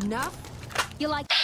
enough? You like that?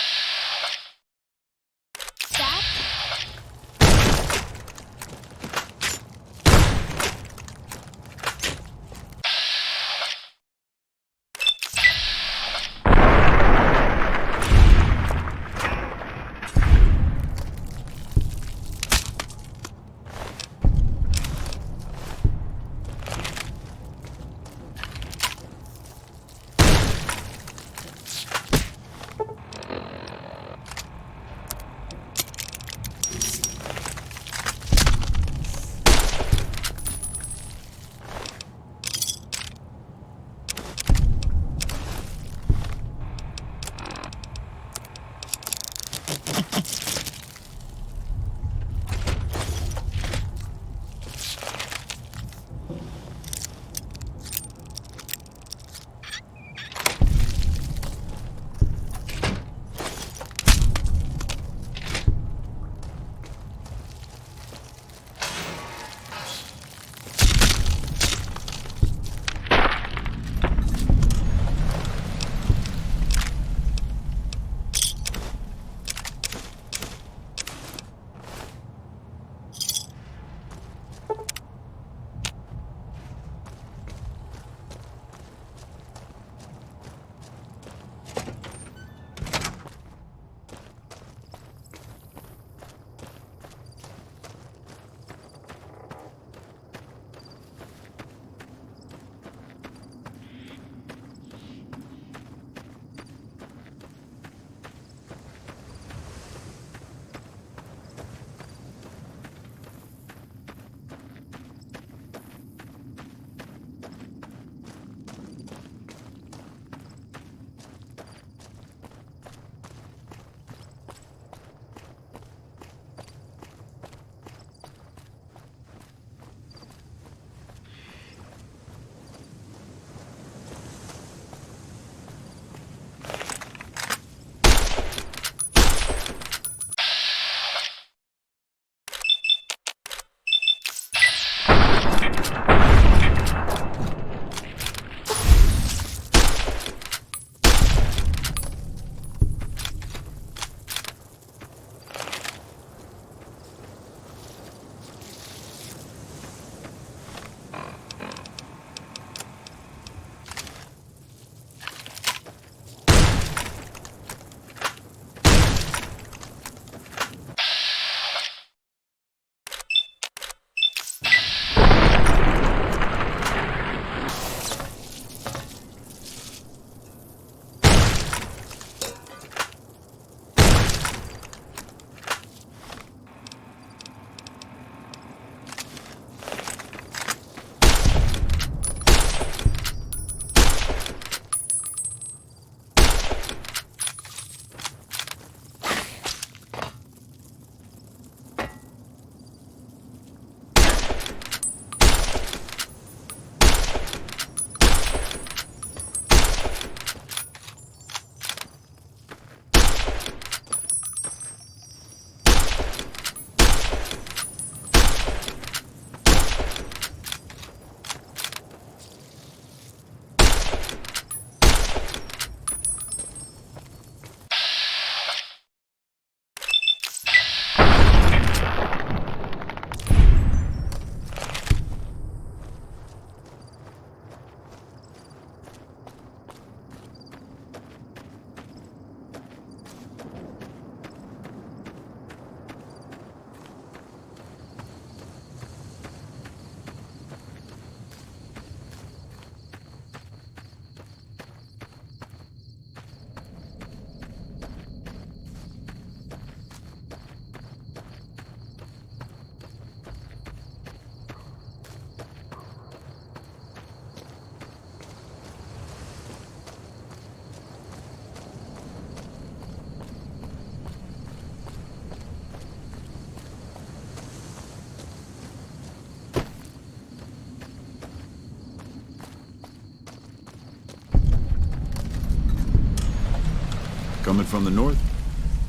Coming from the north?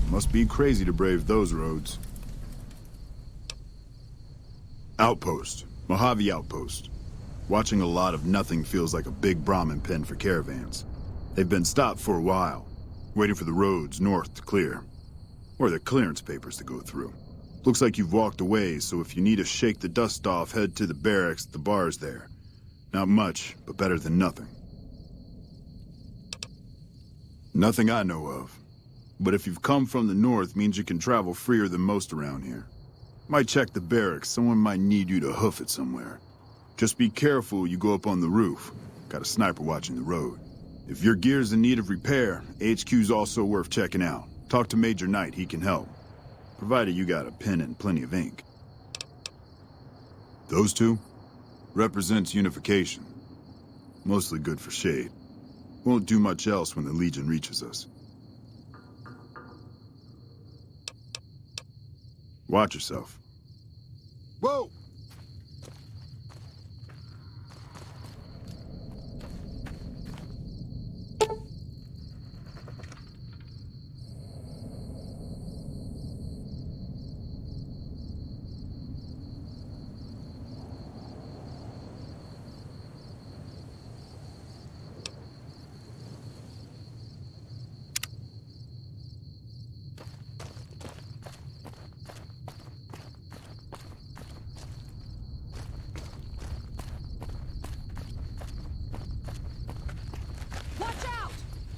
Must be crazy to brave those roads. Outpost. Mojave Outpost. Watching a lot of nothing feels like a big Brahmin pen for caravans. They've been stopped for a while. Waiting for the roads north to clear. Or the clearance papers to go through. Looks like you've walked away, so if you need to shake the dust off, head to the barracks, the bar's there. Not much, but better than nothing. Nothing I know of. But if you've come from the north, means you can travel freer than most around here. Might check the barracks, someone might need you to hoof it somewhere. Just be careful you go up on the roof. Got a sniper watching the road. If your gear's in need of repair, HQ's also worth checking out. Talk to Major Knight, he can help. Provided you got a pen and plenty of ink. Those two? Represents unification. Mostly good for shade. Won't do much else when the Legion reaches us. Watch yourself. Whoa!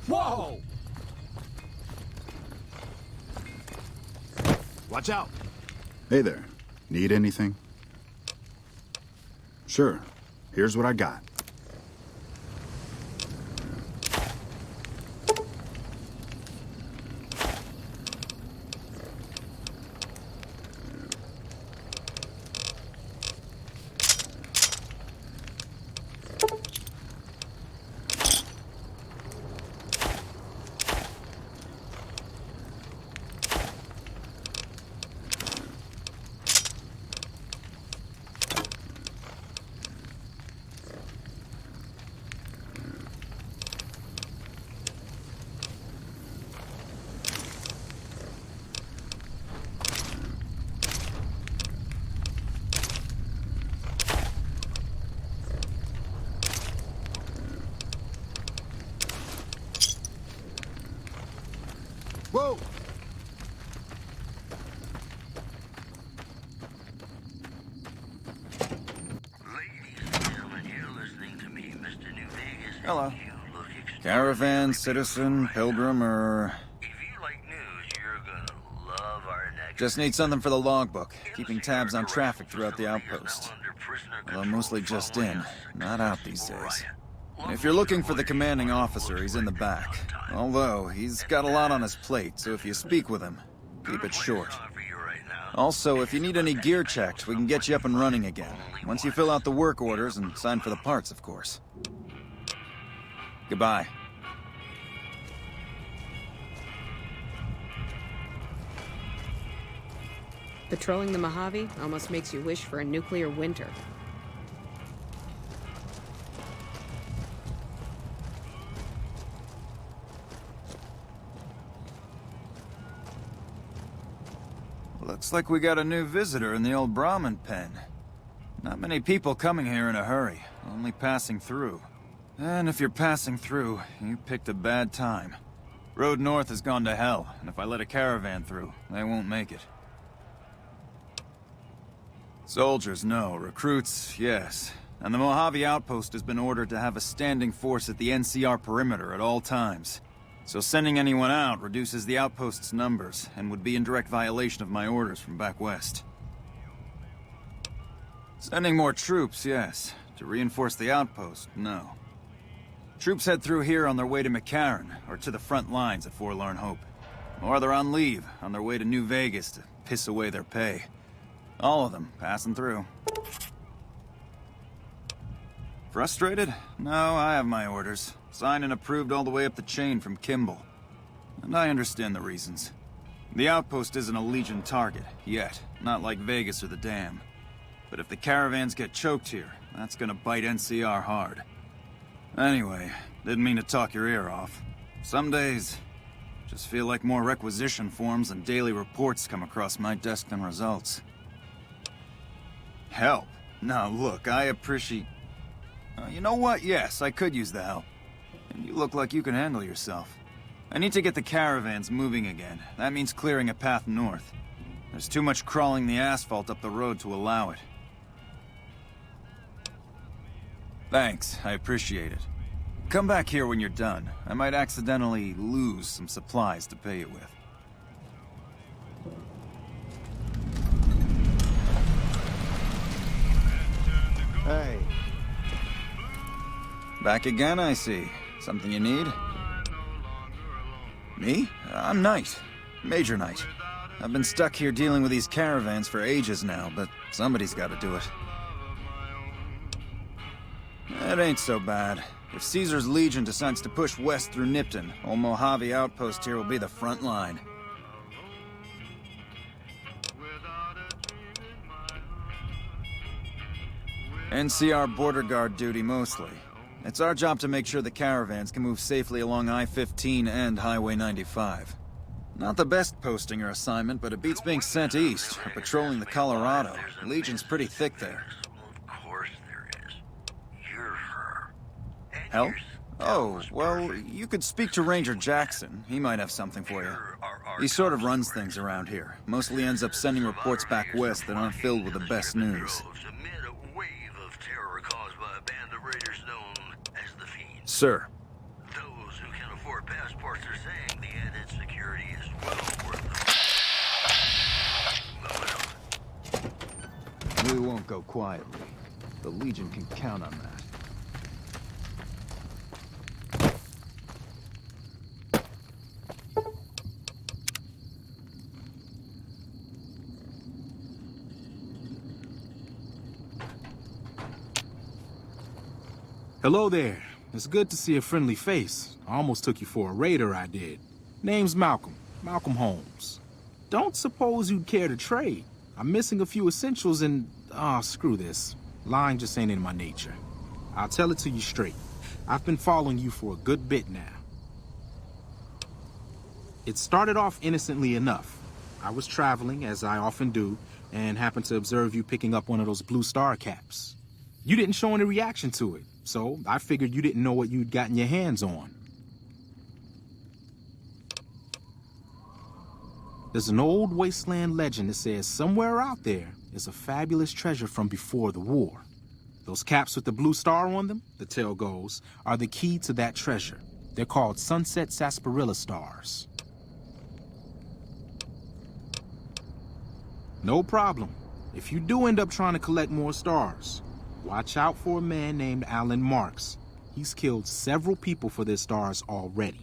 Whoa! Watch out! Hey there. Need anything? Sure. Here's what I got. Whoa! Hello. Caravan, citizen, pilgrim, or... If you like news, you're gonna love our next... Just need something for the logbook, keeping tabs on traffic throughout the outpost. Although mostly just in, not out these days. If you're looking for the commanding officer, he's in the back. Although, he's got a lot on his plate, so if you speak with him, keep it short. Also, if you need any gear checked, we can get you up and running again. Once you fill out the work orders and sign for the parts, of course. Goodbye. Patrolling the Mojave almost makes you wish for a nuclear winter. Looks like we got a new visitor in the old Brahmin pen. Not many people coming here in a hurry, only passing through. And if you're passing through, you picked a bad time. Road north has gone to hell, and if I let a caravan through, they won't make it. Soldiers, no. Recruits, yes. And the Mojave Outpost has been ordered to have a standing force at the NCR perimeter at all times. So sending anyone out reduces the outpost's numbers, and would be in direct violation of my orders from back west. Sending more troops, yes. To reinforce the outpost, no. Troops head through here on their way to McCarran, or to the front lines at Forlorn Hope. Or they're on leave, on their way to New Vegas to piss away their pay. All of them passing through. Frustrated? No, I have my orders. Signed and approved all the way up the chain from Kimball. And I understand the reasons. The outpost isn't a Legion target, yet. Not like Vegas or the Dam. But if the caravans get choked here, that's gonna bite NCR hard. Anyway, didn't mean to talk your ear off. Some days, just feel like more requisition forms and daily reports come across my desk than results. Help? Now look, I appreciate... you know what? Yes, I could use the help. And you look like you can handle yourself. I need to get the caravans moving again. That means clearing a path north. There's too much crawling the asphalt up the road to allow it. Thanks, I appreciate it. Come back here when you're done. I might accidentally lose some supplies to pay it with. Hey. Back again, I see. Something you need? Me? I'm Knight. Major Knight. I've been stuck here dealing with these caravans for ages now, but somebody's got to do it. It ain't so bad. If Caesar's Legion decides to push west through Nipton, old Mojave Outpost here will be the front line. NCR border guard duty mostly. It's our job to make sure the caravans can move safely along I-15 and Highway 95. Not the best posting or assignment, but it beats being sent east or patrolling the Colorado. Legion's pretty thick there. Of course there is. You're her. And Help? yours. Oh, well, you could speak to Ranger Jackson. He might have something for you. He sort of runs things around here. Mostly ends up sending reports back west that aren't filled with the best news. Amid a wave of terror caused by a band of raiders known as the Fiends. Sir. Those who can afford passports are saying the added security is well worth the... We won't go quietly. The Legion can count on that. Hello there. It's good to see a friendly face. I almost took you for a raider, I did. Name's Malcolm. Malcolm Holmes. Don't suppose you'd care to trade. I'm missing a few essentials and... screw this. Lying just ain't in my nature. I'll tell it to you straight. I've been following you for a good bit now. It started off innocently enough. I was traveling, as I often do, and happened to observe you picking up one of those blue star caps. You didn't show any reaction to it. So I figured you didn't know what you'd gotten your hands on. There's an old wasteland legend that says somewhere out there is a fabulous treasure from before the war. Those caps with the blue star on them, the tale goes, are the key to that treasure. They're called sunset sarsaparilla stars. No problem. If you do end up trying to collect more stars, watch out for a man named Alan Marks. He's killed several people for their stars already.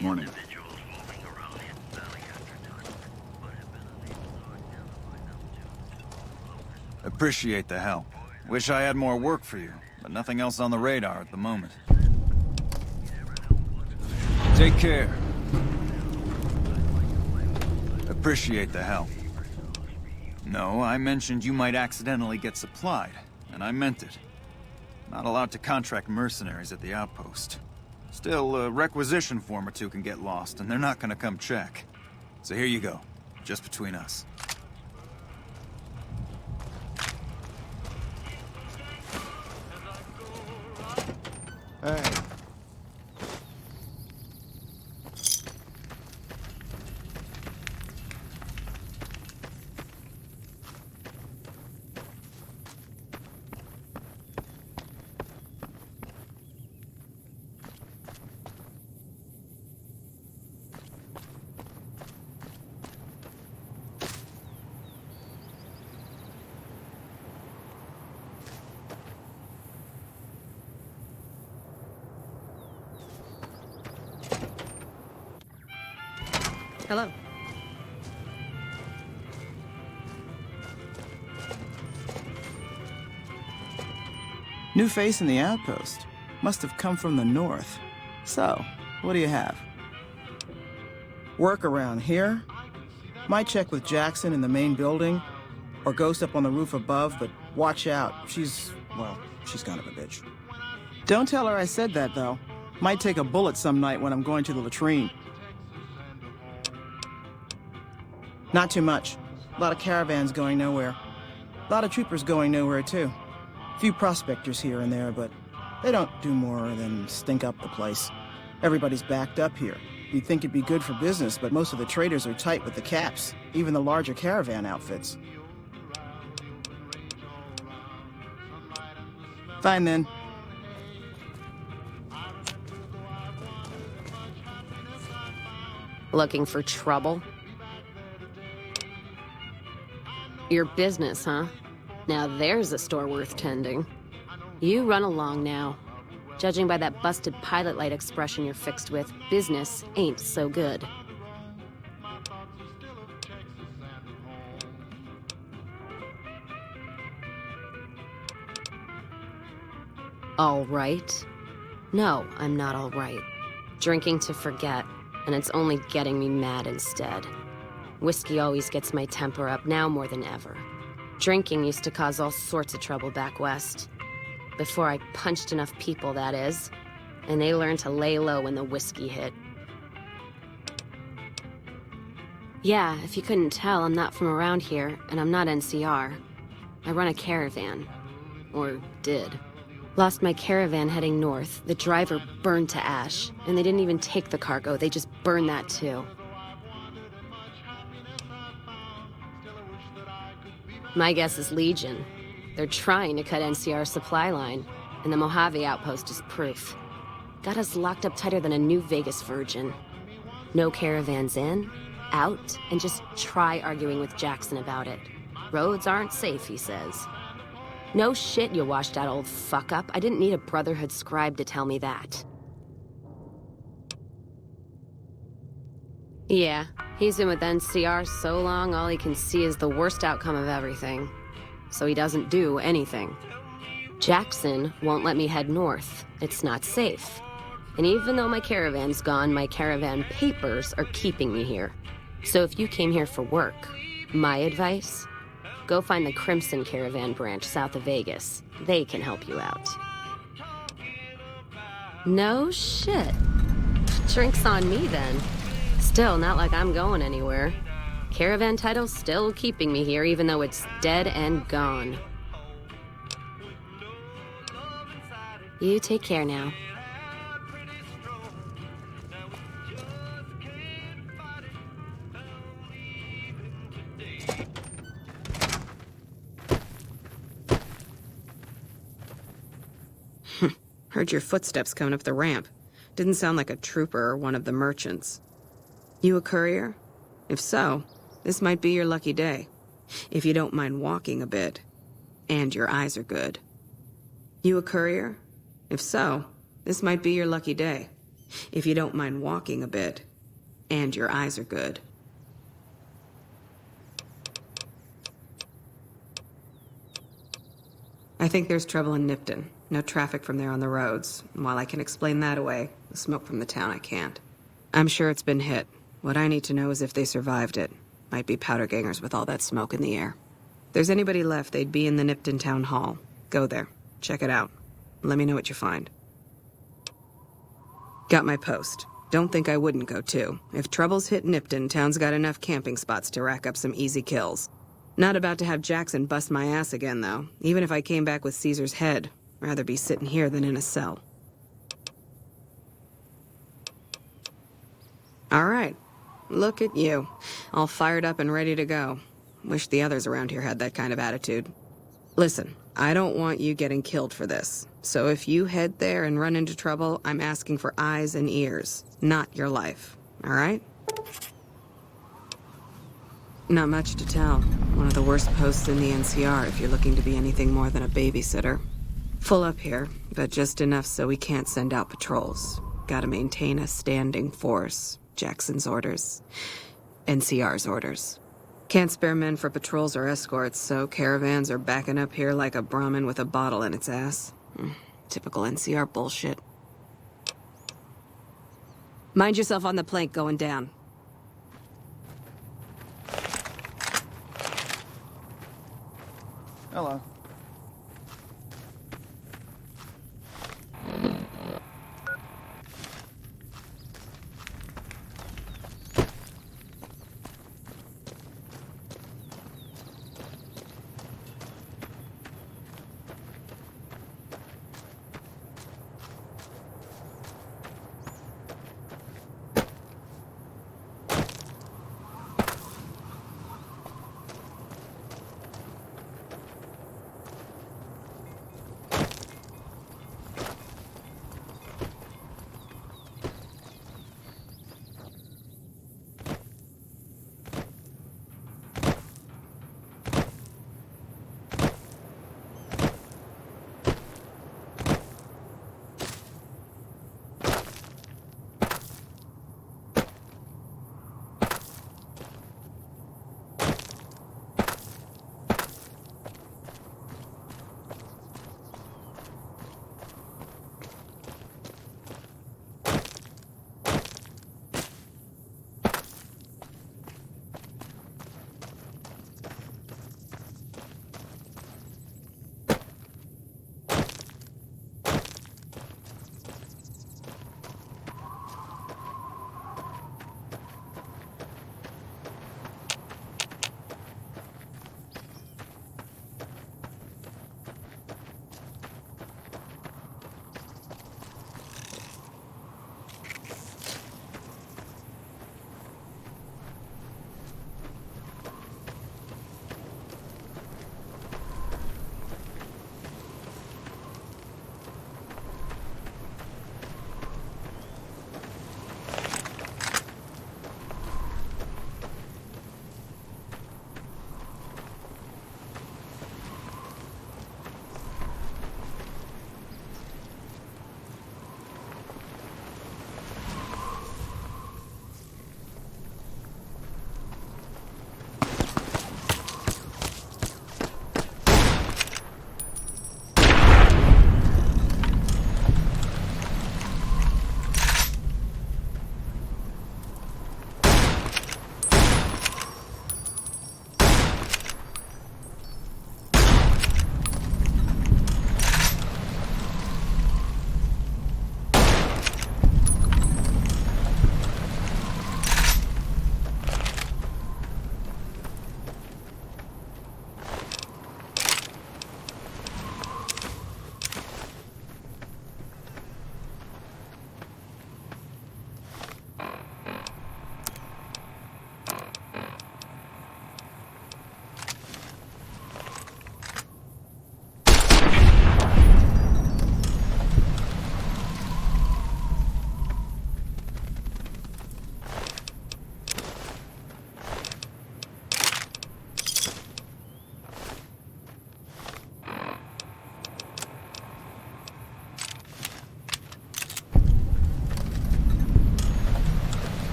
Morning. individuals moving around Hidden Valley after dark, but have been unable to identify them to Appreciate the help. Wish I had more work for you, but nothing else on the radar at the moment. Take care. Appreciate the help. No, I mentioned you might accidentally get supplied, and I meant it. Not allowed to contract mercenaries at the outpost. Still, a requisition form or two can get lost, and they're not gonna come check. So here you go, just between us. Hey. Hello. New face in the outpost. Must have come from the north. So, what do you have? Work around here? Might check with Jackson in the main building, or Ghost up on the roof above, but watch out. She's kind of a bitch. Don't tell her I said that, though. Might take a bullet some night when I'm going to the latrine. Not too much. A lot of caravans going nowhere. A lot of troopers going nowhere, too. Few prospectors here and there, but they don't do more than stink up the place. Everybody's backed up here. You'd think it'd be good for business, but most of the traders are tight with the caps, even the larger caravan outfits. Fine then. Looking for trouble? Your business, huh? Now there's a store worth tending. You run along now. Judging by that busted pilot light expression you're fixed with, business ain't so good. All right? No, I'm not all right. Drinking to forget, and it's only getting me mad instead. Whiskey always gets my temper up, now more than ever. Drinking used to cause all sorts of trouble back west. Before I punched enough people, that is. And they learned to lay low when the whiskey hit. Yeah, if you couldn't tell, I'm not from around here, and I'm not NCR. I run a caravan. Or did. Lost my caravan heading north. The driver burned to ash, and they didn't even take the cargo, they just burned that too. My guess is Legion. They're trying to cut NCR's supply line, and the Mojave outpost is proof. Got us locked up tighter than a New Vegas virgin. No caravans in, out, and just try arguing with Jackson about it. Roads aren't safe, he says. No shit, you washed out old fuck-up. I didn't need a Brotherhood scribe to tell me that. Yeah, he's been with NCR so long, all he can see is the worst outcome of everything. So he doesn't do anything. Jackson won't let me head north. It's not safe. And even though my caravan's gone, my caravan papers are keeping me here. So if you came here for work, my advice, go find the Crimson Caravan branch south of Vegas. They can help you out. No shit. Drinks on me then. Still, not like I'm going anywhere. Caravan title's still keeping me here, even though it's dead and gone. You take care now. Heard your footsteps coming up the ramp. Didn't sound like a trooper or one of the merchants. You a courier? If so, this might be your lucky day. If you don't mind walking a bit. And your eyes are good. You a courier? If so, this might be your lucky day. If you don't mind walking a bit, and your eyes are good. I think there's trouble in Nipton. No traffic from there on the roads. And while I can explain that away, the smoke from the town I can't. I'm sure it's been hit. What I need to know is if they survived it. Might be powder gangers with all that smoke in the air. If there's anybody left, they'd be in the Nipton Town Hall. Go there. Check it out. Let me know what you find. Got my post. Don't think I wouldn't go too. If troubles hit Nipton, town's got enough camping spots to rack up some easy kills. Not about to have Jackson bust my ass again, though. Even if I came back with Caesar's head, rather be sitting here than in a cell. All right. Look at you. All fired up and ready to go. Wish the others around here had that kind of attitude. Listen, I don't want you getting killed for this. So if you head there and run into trouble, I'm asking for eyes and ears, not your life. All right? Not much to tell. One of the worst posts in the NCR if you're looking to be anything more than a babysitter. Full up here, but just enough so we can't send out patrols. Gotta maintain a standing force. Jackson's orders. NCR's orders. Can't spare men for patrols or escorts, so caravans are backing up here like a Brahmin with a bottle in its ass. Typical NCR bullshit. Mind yourself on the plank going down. Hello.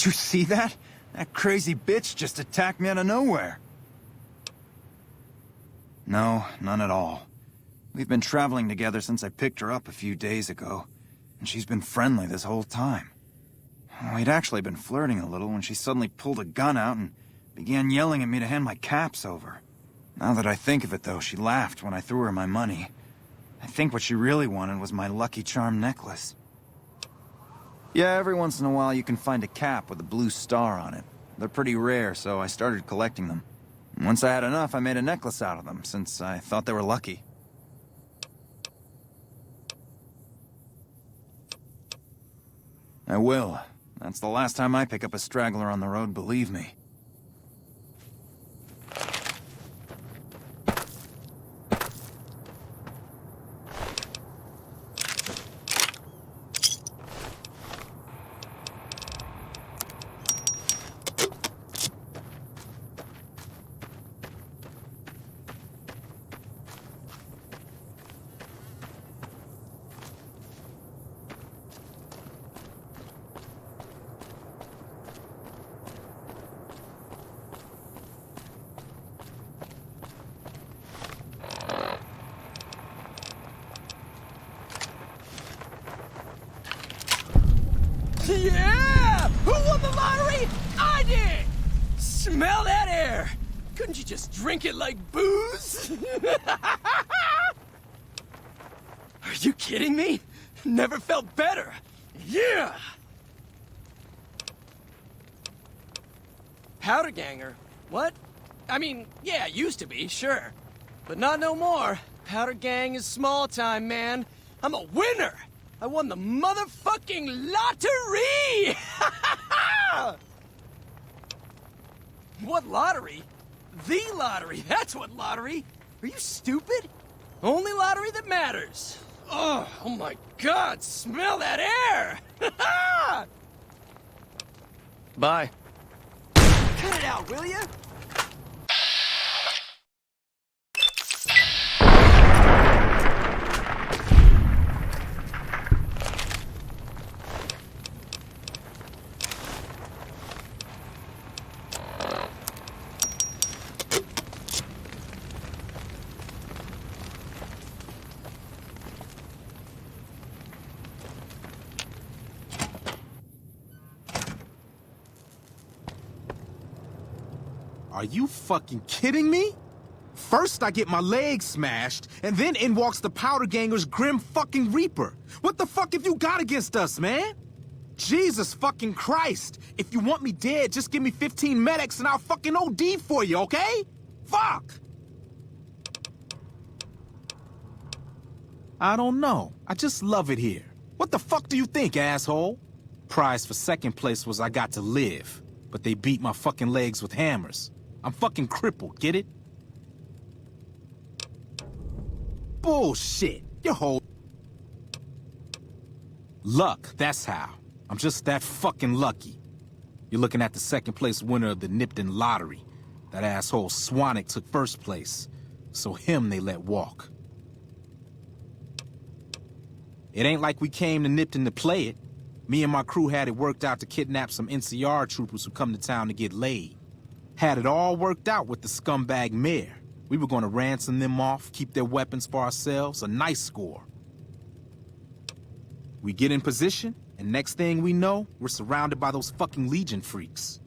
Did you see that? That crazy bitch just attacked me out of nowhere. No, none at all. We've been traveling together since I picked her up a few days ago, and she's been friendly this whole time. We'd actually been flirting a little when she suddenly pulled a gun out and began yelling at me to hand my caps over. Now that I think of it, though, she laughed when I threw her my money. I think what she really wanted was my Lucky Charm necklace. Yeah, every once in a while you can find a cap with a blue star on it. They're pretty rare, so I started collecting them. Once I had enough, I made a necklace out of them, since I thought they were lucky. I will. That's the last time I pick up a straggler on the road, believe me. Yeah! Who won the lottery? I did! Smell that air! Couldn't you just drink it like booze? Are you kidding me? Never felt better. Yeah! Powder ganger? What? I mean, yeah, used to be, sure. But not no more. Powder gang is small time, man. I'm a winner! I won the motherfucking lottery! What lottery? The lottery, that's what lottery! Are you stupid? Only lottery that matters. Oh my God, smell that air! Bye. Cut it out, will ya? Are you fucking kidding me? First I get my leg smashed, and then in walks the Powder Ganger's Grim fucking Reaper. What the fuck have you got against us, man? Jesus fucking Christ. If you want me dead, just give me 15 medics and I'll fucking OD for you, okay? Fuck! I don't know. I just love it here. What the fuck do you think, asshole? Prize for second place was I got to live, but they beat my fucking legs with hammers. I'm fucking crippled, get it? Bullshit. Your whole... Luck, that's how. I'm just that fucking lucky. You're looking at the second place winner of the Nipton lottery. That asshole Swanick took first place, so him they let walk. It ain't like we came to Nipton to play it. Me and my crew had it worked out to kidnap some NCR troopers who come to town to get laid. Had it all worked out with the scumbag mayor. We were gonna ransom them off, keep their weapons for ourselves, a nice score. We get in position, and next thing we know, we're surrounded by those fucking Legion freaks.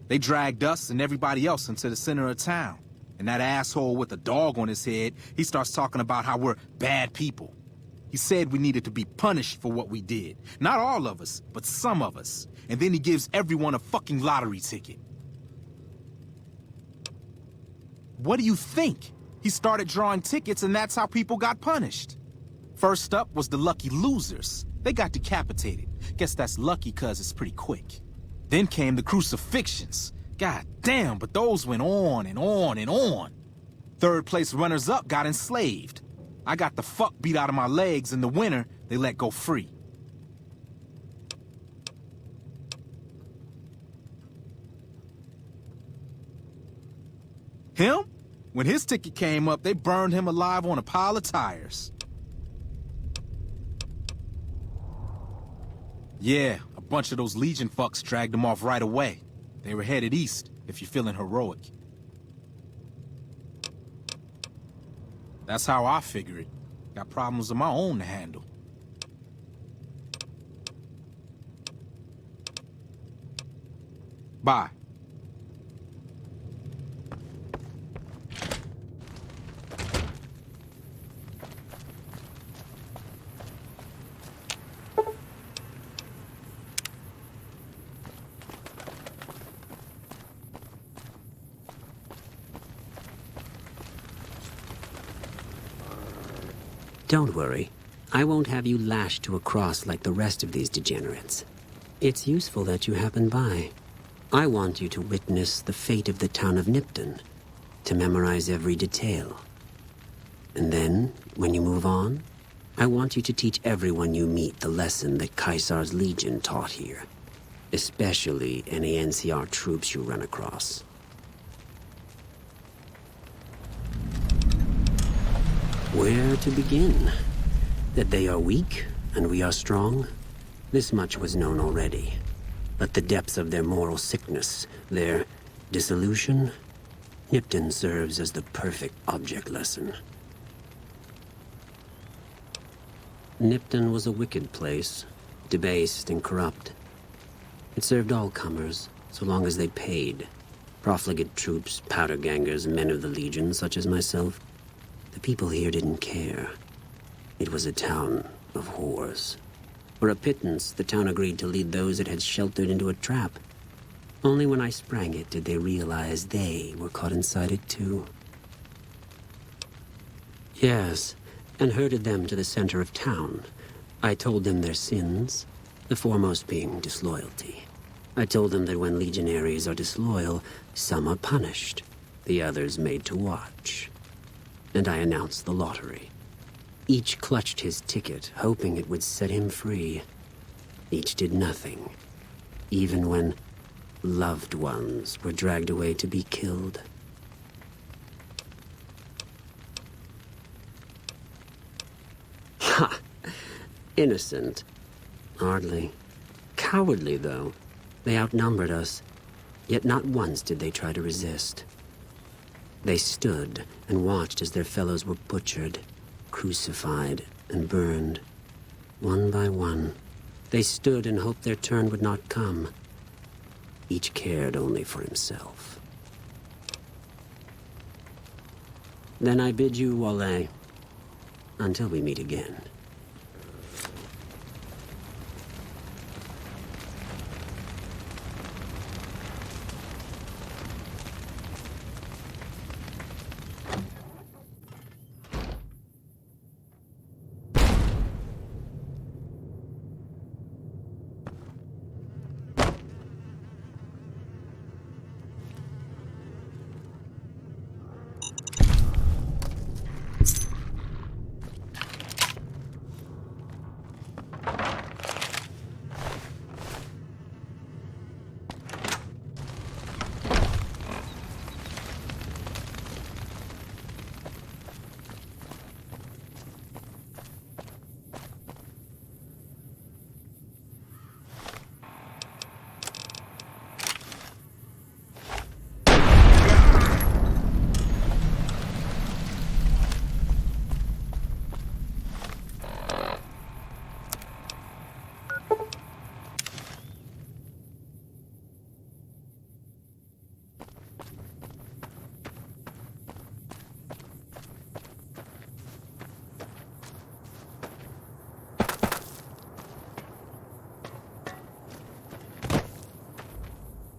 They dragged us and everybody else into the center of town. And that asshole with a dog on his head, he starts talking about how we're bad people. He said we needed to be punished for what we did. Not all of us, but some of us. And then he gives everyone a fucking lottery ticket. What do you think? He started drawing tickets and that's how people got punished. First up was the lucky losers. They got decapitated. Guess that's lucky cause it's pretty quick. Then came the crucifixions. God damn, but those went on and on and on. Third place runners-up got enslaved. I got the fuck beat out of my legs, and the winner, they let go free. Him? When his ticket came up, they burned him alive on a pile of tires. Yeah, a bunch of those Legion fucks dragged them off right away. They were headed east, if you're feeling heroic. That's how I figure it. Got problems of my own to handle. Bye. Don't worry. I won't have you lashed to a cross like the rest of these degenerates. It's useful that you happen by. I want you to witness the fate of the town of Nipton, to memorize every detail. And then, when you move on, I want you to teach everyone you meet the lesson that Caesar's Legion taught here, especially any NCR troops you run across. Where to begin? That they are weak and we are strong? This much was known already. But the depths of their moral sickness, their dissolution, Nipton serves as the perfect object lesson. Nipton was a wicked place, debased and corrupt. It served all comers, so long as they paid. Profligate troops, powder gangers, men of the Legion, such as myself. The people here didn't care. It was a town of whores. For a pittance, the town agreed to lead those it had sheltered into a trap. Only when I sprang it did they realize they were caught inside it too. Yes, and herded them to the center of town. I told them their sins, the foremost being disloyalty. I told them that when legionaries are disloyal, some are punished, the others made to watch. And I announced the lottery. Each clutched his ticket, hoping it would set him free. Each did nothing, even when loved ones were dragged away to be killed. Ha! Innocent. Hardly. Cowardly, though. They outnumbered us, yet not once did they try to resist. They stood and watched as their fellows were butchered, crucified, and burned. One by one, they stood and hoped their turn would not come. Each cared only for himself. Then I bid you, Wale, until we meet again.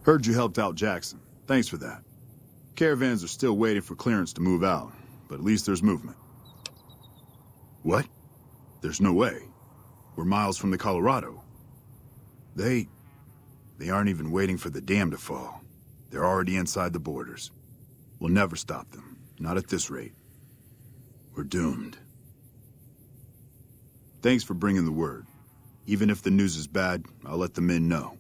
Heard you helped out Jackson. Thanks for that. Caravans are still waiting for clearance to move out, but at least there's movement. What? There's no way. We're miles from the Colorado. They aren't even waiting for the dam to fall. They're already inside the borders. We'll never stop them. Not at this rate. We're doomed. Thanks for bringing the word. Even if the news is bad, I'll let the men know.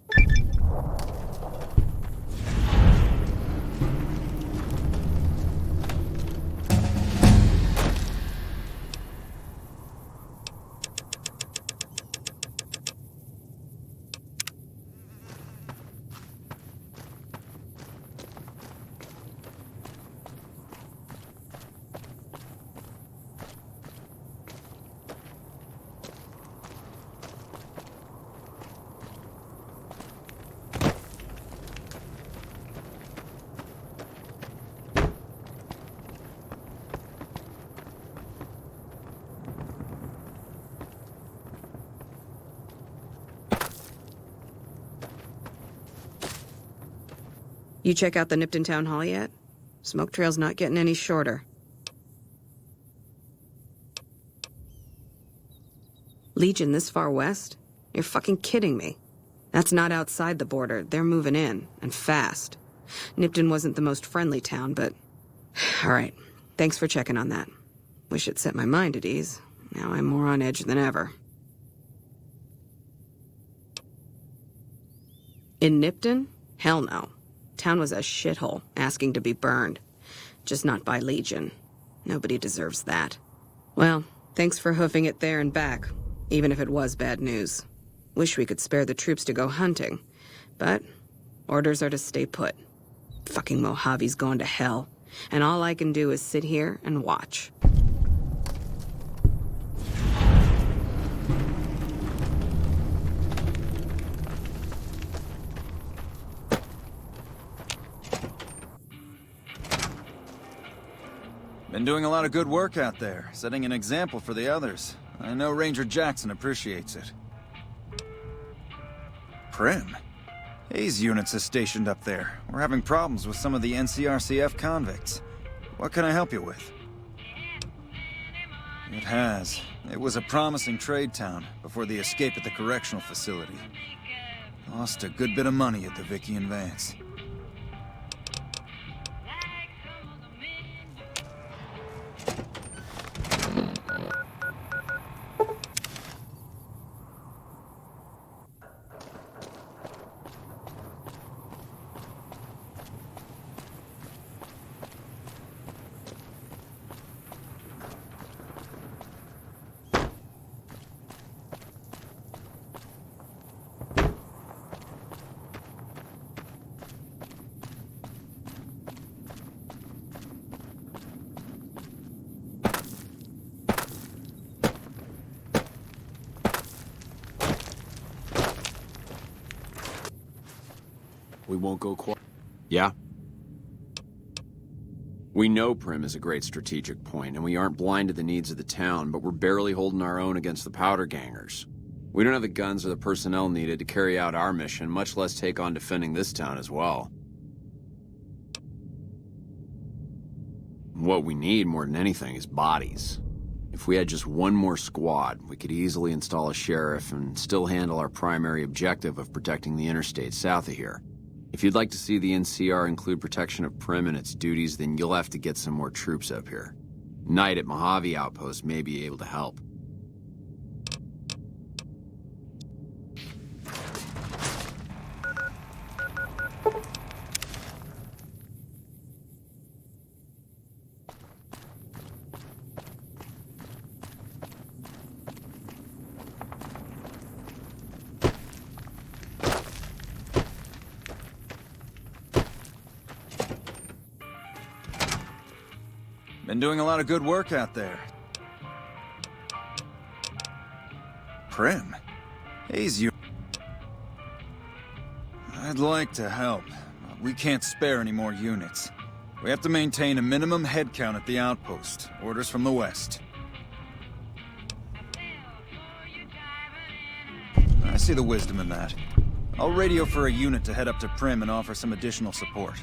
You check out the Nipton Town Hall yet? Smoke trail's not getting any shorter. Legion this far west? You're fucking kidding me. That's not outside the border. They're moving in, and fast. Nipton wasn't the most friendly town, but... All right. Thanks for checking on that. Wish it set my mind at ease. Now I'm more on edge than ever. In Nipton? Hell no. Town was a shithole, asking to be burned. Just not by Legion. Nobody deserves that. Well, thanks for hoofing it there and back, even if it was bad news. Wish we could spare the troops to go hunting, but orders are to stay put. Fucking Mojave's going to hell, and all I can do is sit here and watch. Been doing a lot of good work out there, setting an example for the others. I know Ranger Jackson appreciates it. Prim? Hayes units is stationed up there. We're having problems with some of the NCRCF convicts. What can I help you with? It has. It was a promising trade town before the escape at the correctional facility. Lost a good bit of money at the Vicky and Vance. We won't go quiet. Yeah? We know Prim is a great strategic point, and we aren't blind to the needs of the town, but we're barely holding our own against the powder gangers. We don't have the guns or the personnel needed to carry out our mission, much less take on defending this town as well. What we need more than anything is bodies. If we had just one more squad, we could easily install a sheriff and still handle our primary objective of protecting the interstate south of here. If you'd like to see the NCR include protection of Prim and its duties, then you'll have to get some more troops up here. Knight at Mojave Outpost may be able to help. Been doing a lot of good work out there. Prim? Hayes, you... I'd like to help, but we can't spare any more units. We have to maintain a minimum headcount at the outpost. Orders from the west. I see the wisdom in that. I'll radio for a unit to head up to Prim and offer some additional support.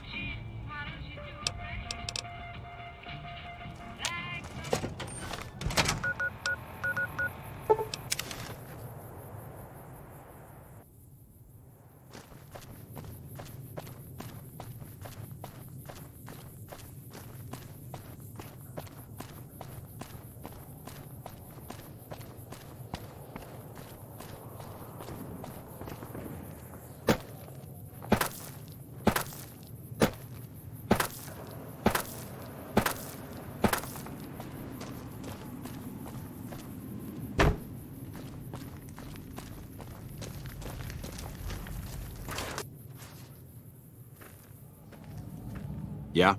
Yeah?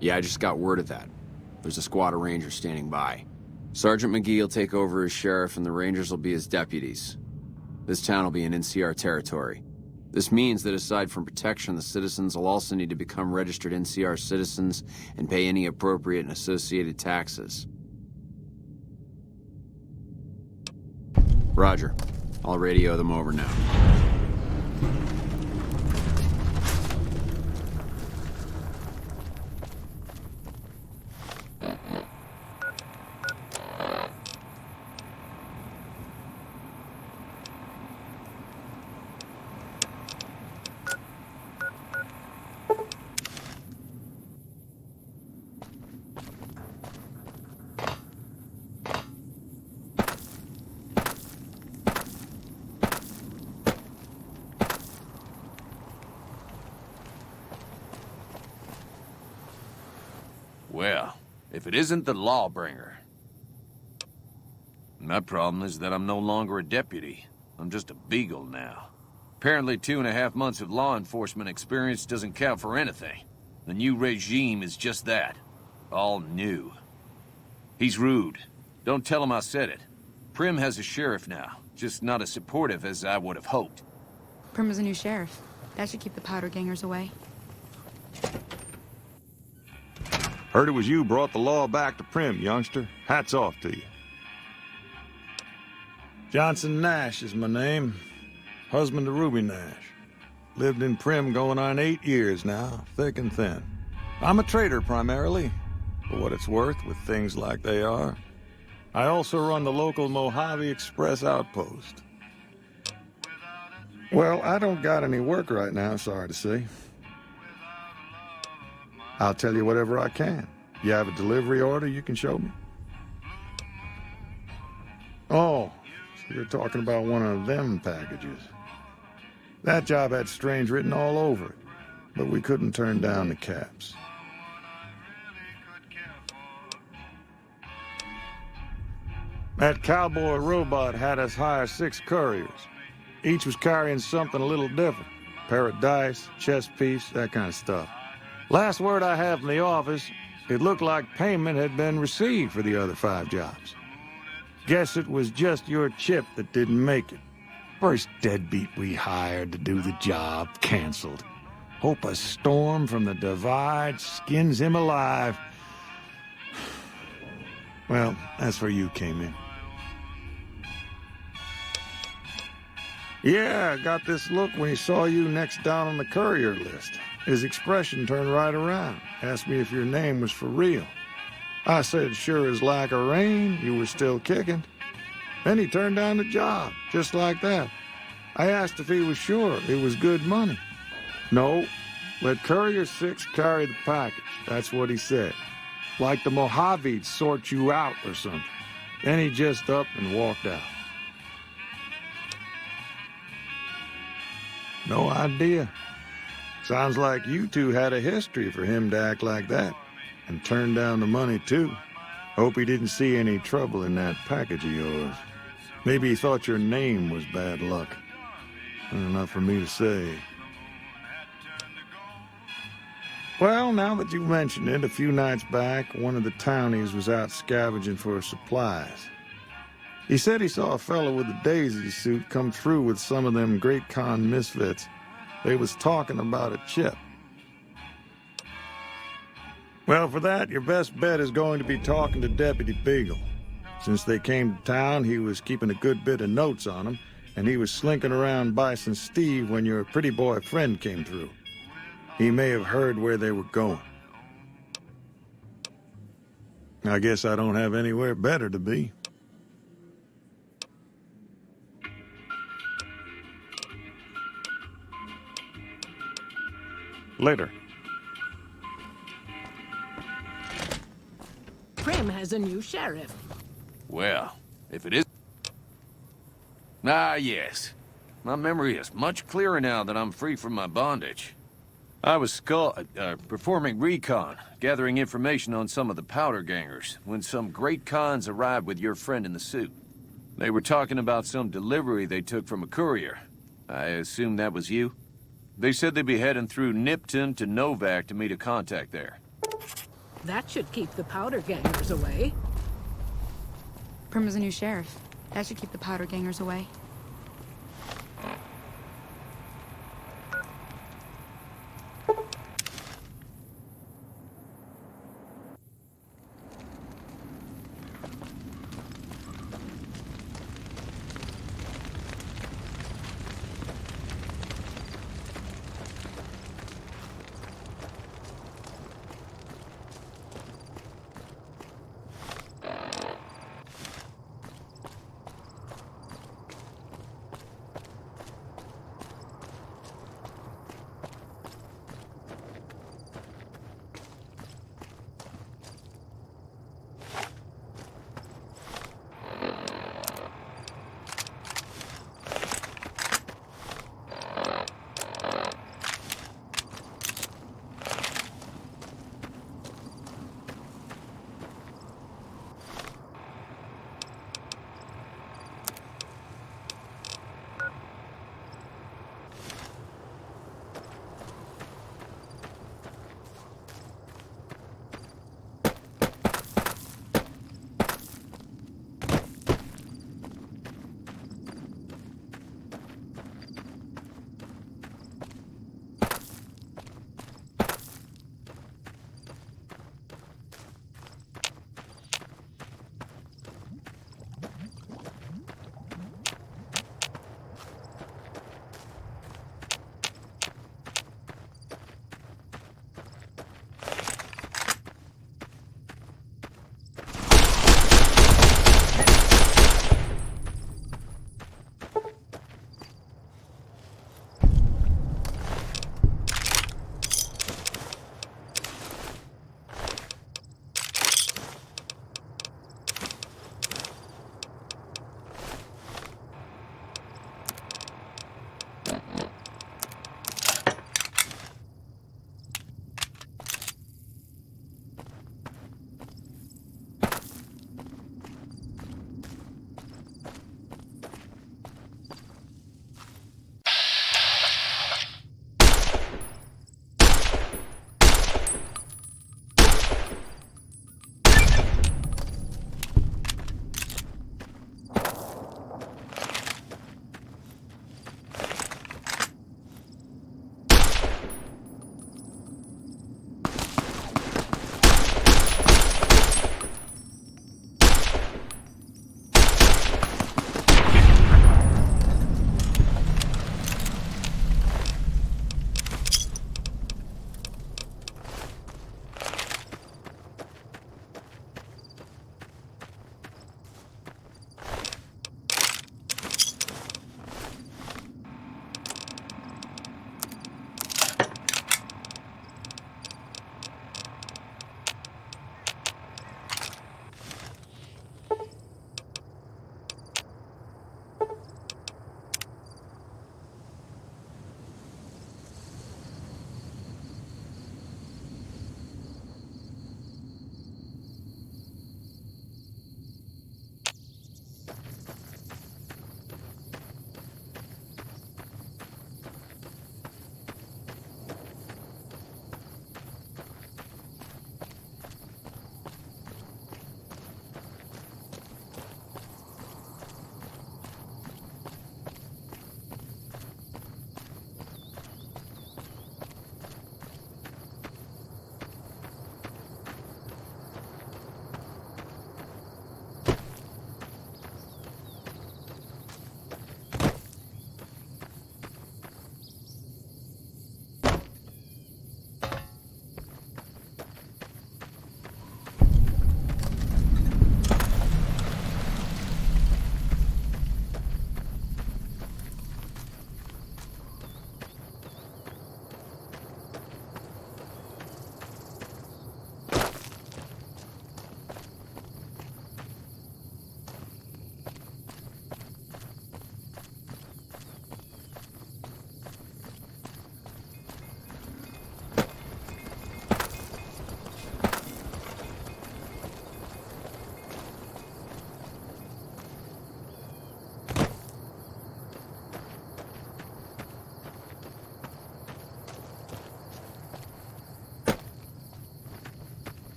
Yeah, I just got word of that. There's a squad of Rangers standing by. Sergeant McGee will take over as sheriff and the Rangers will be his deputies. This town will be in NCR territory. This means that aside from protection, the citizens will also need to become registered NCR citizens and pay any appropriate and associated taxes. Roger. I'll radio them over now. Well, if it isn't the lawbringer. My problem is that I'm no longer a deputy. I'm just a beagle now. Apparently 2.5 months of law enforcement experience doesn't count for anything. The new regime is just that. All new. He's rude. Don't tell him I said it. Prim has a sheriff now, just not as supportive as I would have hoped. Prim is a new sheriff. That should keep the powder gangers away. Heard it was you brought the law back to Prim, youngster. Hats off to you. Johnson Nash is my name. Husband to Ruby Nash. Lived in Prim going on 8 years now, thick and thin. I'm a trader primarily, for what it's worth with things like they are. I also run the local Mojave Express outpost. Well, I don't got any work right now, sorry to say. I'll tell you whatever I can. You have a delivery order you can show me? Oh, so you're talking about one of them packages. That job had strange written all over it, but we couldn't turn down the caps. That cowboy robot had us hire 6 couriers. Each was carrying something a little different. Pair of dice, chess piece, that kind of stuff. Last word I have from the office, it looked like payment had been received for the other 5 jobs. Guess it was just your chip that didn't make it. First deadbeat we hired to do the job canceled. Hope a storm from the divide skins him alive. Well, that's where you came in. Yeah, I got this look when he saw you next down on the courier list. His expression turned right around. Asked me if your name was for real. I said, sure as like a rain, you were still kicking. Then he turned down the job, just like that. I asked if he was sure it was good money. No, let Courier 6 carry the package. That's what he said. Like the Mojave'd sort you out or something. Then he just up and walked out. No idea. Sounds like you two had a history for him to act like that. And turn down the money, too. Hope he didn't see any trouble in that package of yours. Maybe he thought your name was bad luck. Enough for me to say. Well, now that you mention it, a few nights back, one of the townies was out scavenging for supplies. He said he saw a fellow with a daisy suit come through with some of them Great Con misfits. They was talking about a chip. Well, for that, your best bet is going to be talking to Deputy Beagle. Since they came to town, he was keeping a good bit of notes on them, and he was slinking around Bison Steve when your pretty boy friend came through. He may have heard where they were going. I guess I don't have anywhere better to be. Later. Prim has a new sheriff. Well, if it is... Ah, yes. My memory is much clearer now that I'm free from my bondage. I was performing recon, gathering information on some of the powder gangers, when some great cons arrived with your friend in the suit. They were talking about some delivery they took from a courier. I assume that was you? They said they'd be heading through Nipton to NoVac to meet a contact there. That should keep the powder gangers away. Prim is a new sheriff. That should keep the powder gangers away.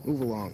Move along.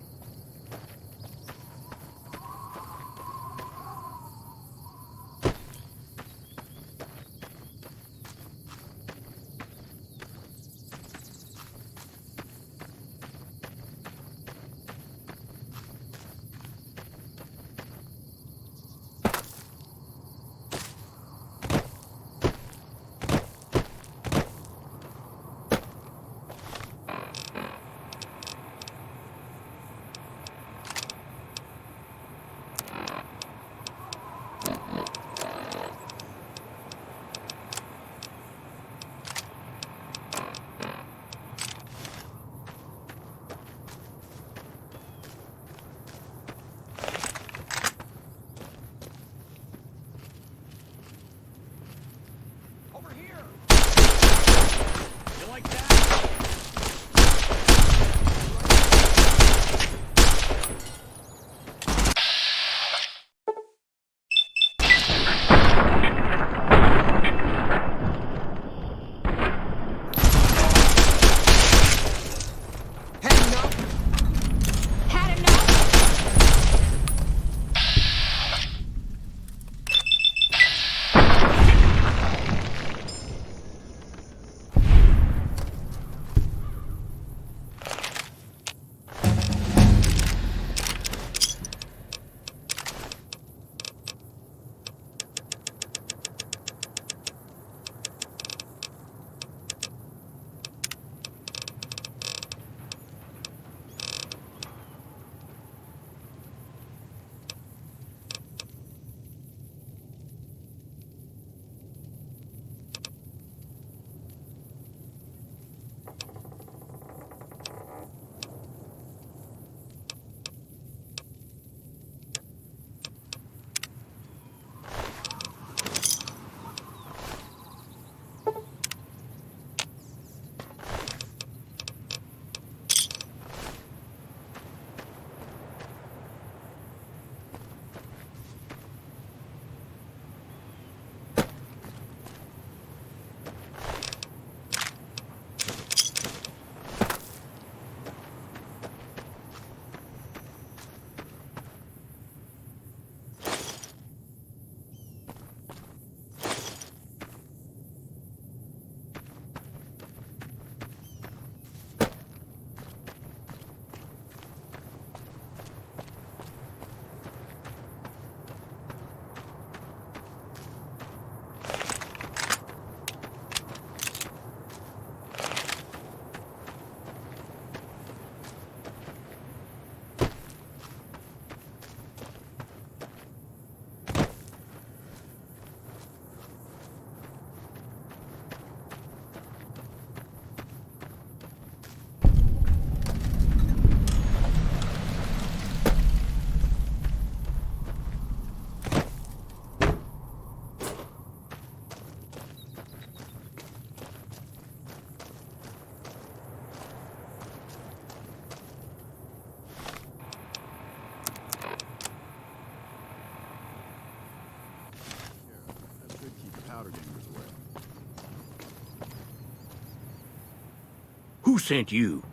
Who sent you?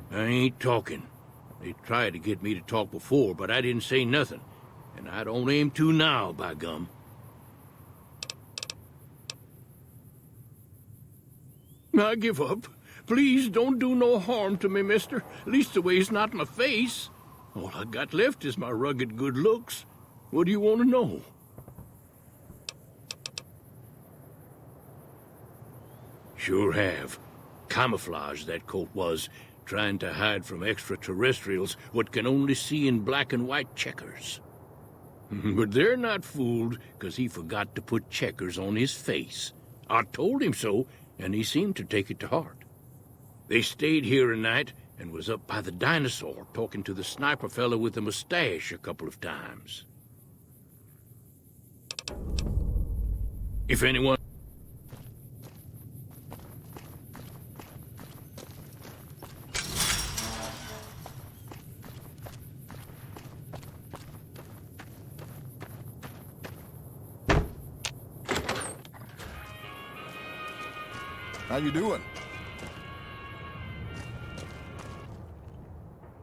I ain't talking. They tried to get me to talk before, but I didn't say nothing. And I don't aim to now, by gum. I give up. Please don't do no harm to me, mister. Leastways not my face. All I got left is my rugged good looks. What do you want to know? Sure have. Camouflage, that coat was, trying to hide from extraterrestrials what can only see in black and white checkers. But they're not fooled, 'cause he forgot to put checkers on his face. I told him so, and he seemed to take it to heart. They stayed here a night and was up by the dinosaur talking to the sniper fella with the mustache a couple of times. If anyone... How you doing?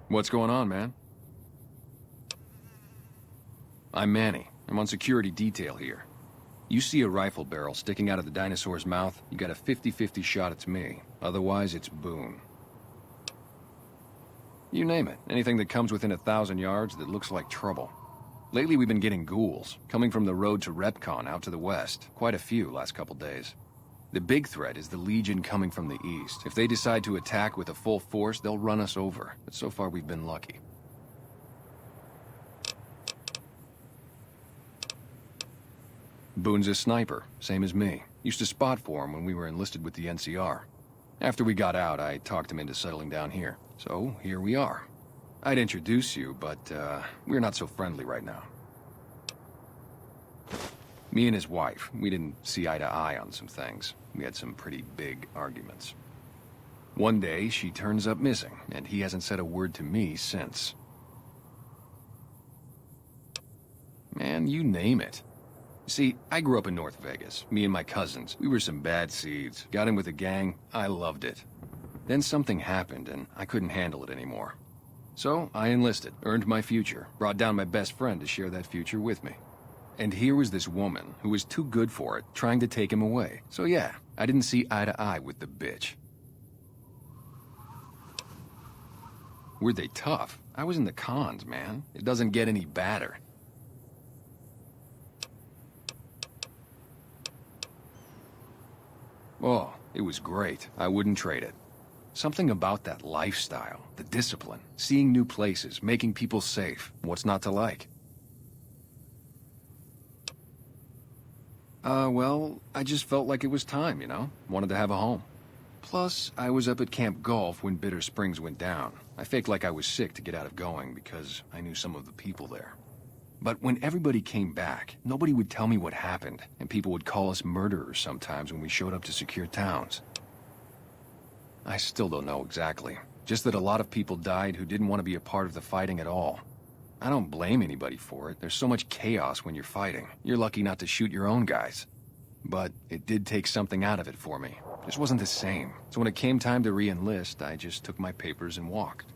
What's going on, man? I'm Manny. I'm on security detail here. You see a rifle barrel sticking out of the dinosaur's mouth, you got a 50-50 shot it's me. Otherwise, it's Boone. You name it. Anything that comes within 1,000 yards that looks like trouble. Lately, we've been getting ghouls, coming from the road to Repcon out to the west. Quite a few last couple days. The big threat is the Legion coming from the east. If they decide to attack with a full force, they'll run us over. But so far, we've been lucky. Boone's a sniper, same as me. Used to spot for him when we were enlisted with the NCR. After we got out, I talked him into settling down here. So, here we are. I'd introduce you, but, we're not so friendly right now. Me and his wife, we didn't see eye to eye on some things. We had some pretty big arguments. One day, she turns up missing, and he hasn't said a word to me since. Man, you name it. See, I grew up in North Vegas. Me and my cousins, we were some bad seeds. Got in with a gang, I loved it. Then something happened, and I couldn't handle it anymore. So, I enlisted, earned my future, brought down my best friend to share that future with me. And here was this woman, who was too good for it, trying to take him away. So yeah, I didn't see eye to eye with the bitch. Were they tough? I was in the cons, man. It doesn't get any badder. Oh, it was great. I wouldn't trade it. Something about that lifestyle, the discipline, seeing new places, making people safe. What's not to like? Well, I just felt like it was time, you know? Wanted to have a home. Plus, I was up at Camp Golf when Bitter Springs went down. I faked like I was sick to get out of going because I knew some of the people there. But when everybody came back, nobody would tell me what happened, and people would call us murderers sometimes when we showed up to secure towns. I still don't know exactly. Just that a lot of people died who didn't want to be a part of the fighting at all. I don't blame anybody for it. There's so much chaos when you're fighting. You're lucky not to shoot your own guys. But it did take something out of it for me. Just wasn't the same. So when it came time to re-enlist, I just took my papers and walked.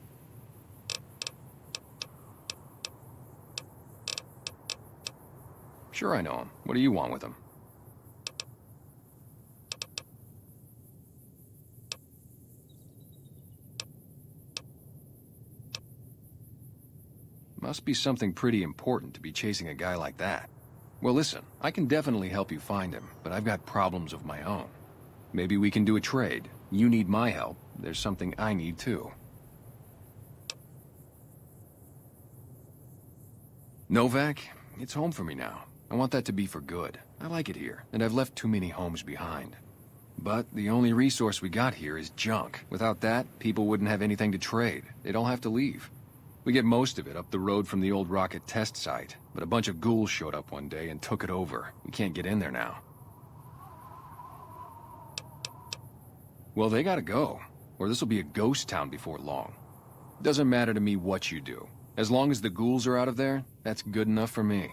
Sure I know him. What do you want with him? Must be something pretty important to be chasing a guy like that. Well, listen, I can definitely help you find him, but I've got problems of my own. Maybe we can do a trade. You need my help. There's something I need too. NoVac, it's home for me now. I want that to be for good. I like it here, and I've left too many homes behind. But the only resource we got here is junk. Without that, people wouldn't have anything to trade. They'd all have to leave. We get most of it up the road from the old rocket test site, but a bunch of ghouls showed up one day and took it over. We can't get in there now. Well, they gotta go, or this'll be a ghost town before long. Doesn't matter to me what you do. As long as the ghouls are out of there, that's good enough for me.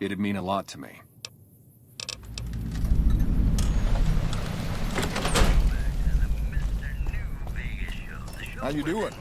It'd mean a lot to me. How you doing?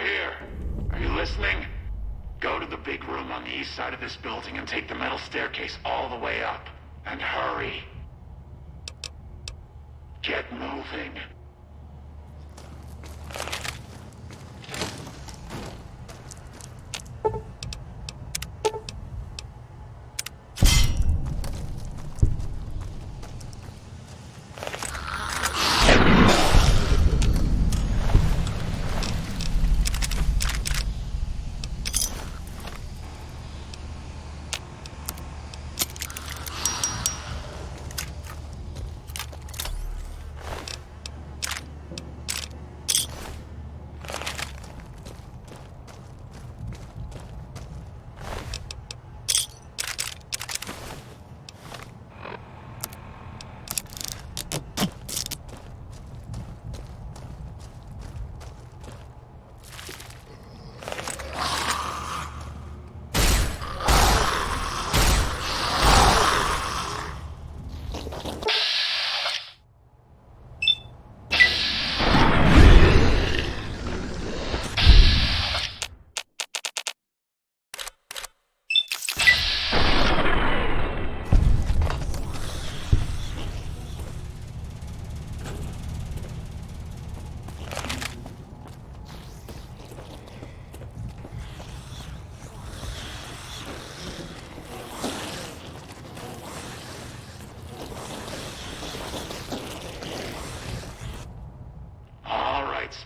here. Are you listening? Go to the big room on the east side of this building and take the metal staircase all the way up. And hurry. Get moving.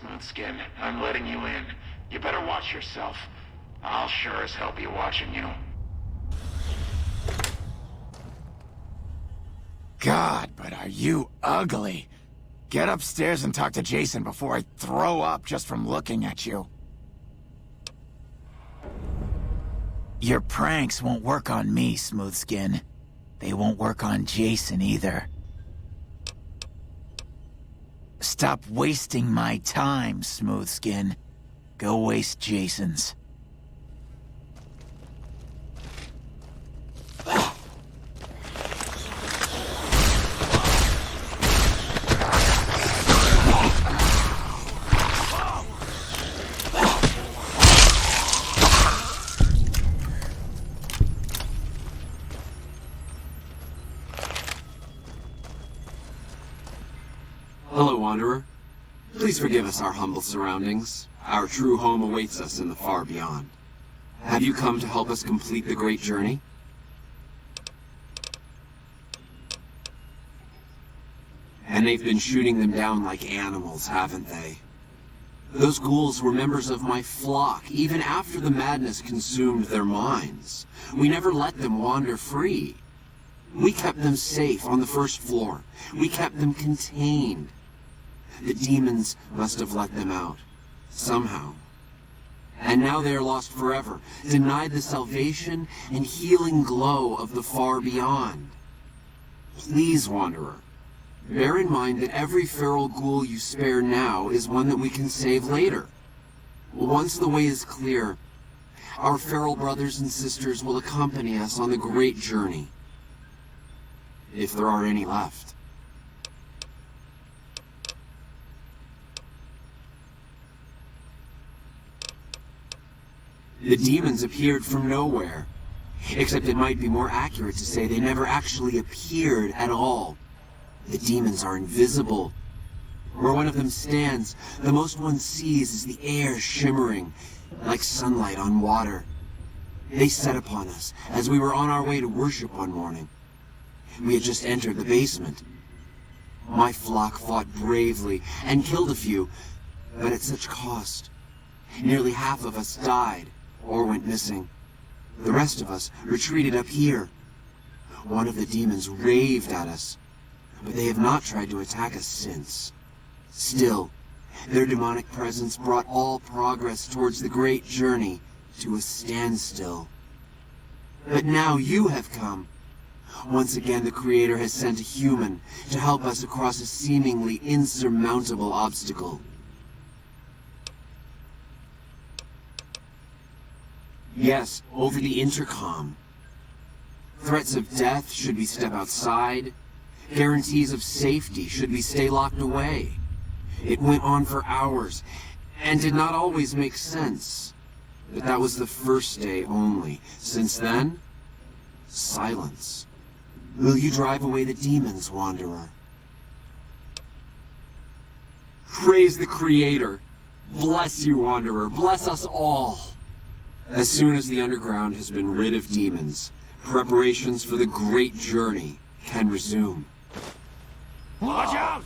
Smoothskin, I'm letting you in. You better watch yourself. I'll sure as hell be watching you. God, but are you ugly. Get upstairs and talk to Jason before I throw up just from looking at you. Your pranks won't work on me, Smoothskin. They won't work on Jason either. Stop wasting my time, Smoothskin. Go waste Jason's. Hello, Wanderer. Please forgive us our humble surroundings. Our true home awaits us in the far beyond. Have you come to help us complete the great journey? And they've been shooting them down like animals, haven't they? Those ghouls were members of my flock, even after the madness consumed their minds. We never let them wander free. We kept them safe on the first floor. We kept them contained. The demons must have let them out, somehow. And now they are lost forever, denied the salvation and healing glow of the far beyond. Please, Wanderer, bear in mind that every feral ghoul you spare now is one that we can save later. Once the way is clear, our feral brothers and sisters will accompany us on the great journey. If there are any left. The demons appeared from nowhere. Except it might be more accurate to say they never actually appeared at all. The demons are invisible. Where one of them stands, the most one sees is the air shimmering, like sunlight on water. They set upon us as we were on our way to worship one morning. We had just entered the basement. My flock fought bravely and killed a few, but at such cost. Nearly half of us died or went missing. The rest of us retreated up here. One of the demons raved at us, but they have not tried to attack us since. Still, their demonic presence brought all progress towards the great journey to a standstill. But now you have come. Once again, the Creator has sent a human to help us across a seemingly insurmountable obstacle. Yes, over the intercom. Threats of death should we step outside. Guarantees of safety should we stay locked away. It went on for hours, and did not always make sense. But that was the first day only. Since then, silence. Will you drive away the demons, Wanderer? Praise the Creator. Bless you, Wanderer. Bless us all. As soon as the underground has been rid of demons, preparations for the great journey can resume. Watch out!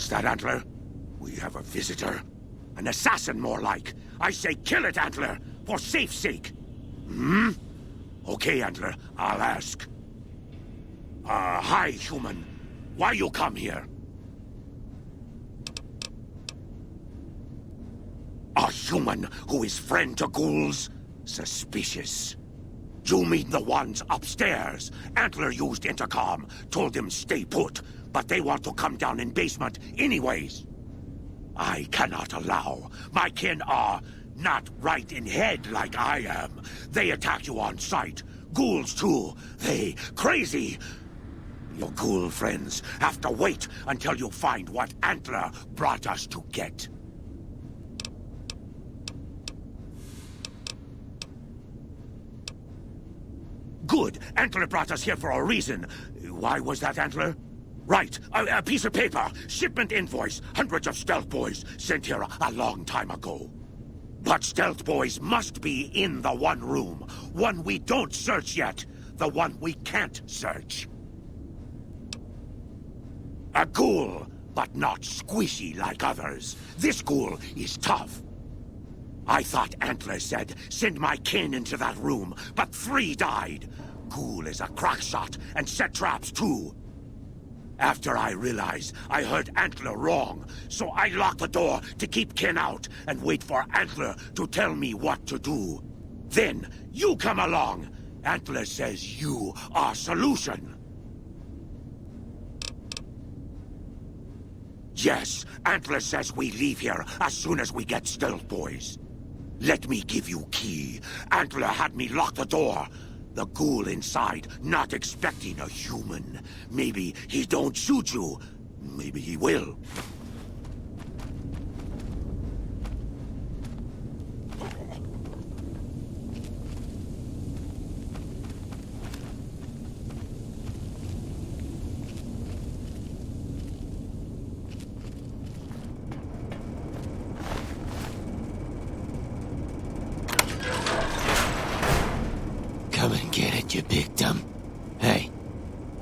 That Antler? We have a visitor. An assassin, more like. I say kill it, Antler, for safe's sake. Hmm? Okay, Antler, I'll ask. Hi, human. Why you come here? A human who is friend to ghouls? Suspicious. You mean the ones upstairs? Antler used intercom, told them stay put, but they want to come down in basement anyways. I cannot allow. My kin are not right in head like I am. They attack you on sight. Ghouls too. They crazy. Your ghoul friends have to wait until you find what Antler brought us to get. Good. Antler brought us here for a reason. Why was that, Antler? Right, a piece of paper, shipment invoice, hundreds of stealth boys sent here a long time ago. But stealth boys must be in the one room, one we don't search yet, the one we can't search. A ghoul, but not squishy like others. This ghoul is tough. I thought Antler said, send my kin into that room, but 3 died. Ghoul is a crackshot and set traps too. After I realized I heard Antler wrong, so I locked the door to keep kin out and wait for Antler to tell me what to do. Then you come along. Antler says you are solution. Yes, Antler says we leave here as soon as we get stealth boys. Let me give you key. Antler had me lock the door. The ghoul inside, not expecting a human. Maybe he don't shoot you. Maybe he will. Come and get it, you big dumb. Hey,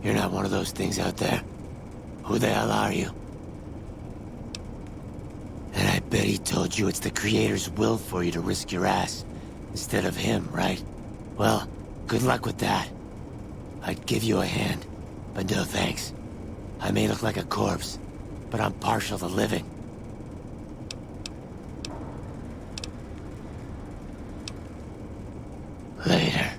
you're not one of those things out there. Who the hell are you? And I bet he told you it's the Creator's will for you to risk your ass instead of him, right? Well, good luck with that. I'd give you a hand, but no thanks. I may look like a corpse, but I'm partial to living. Later.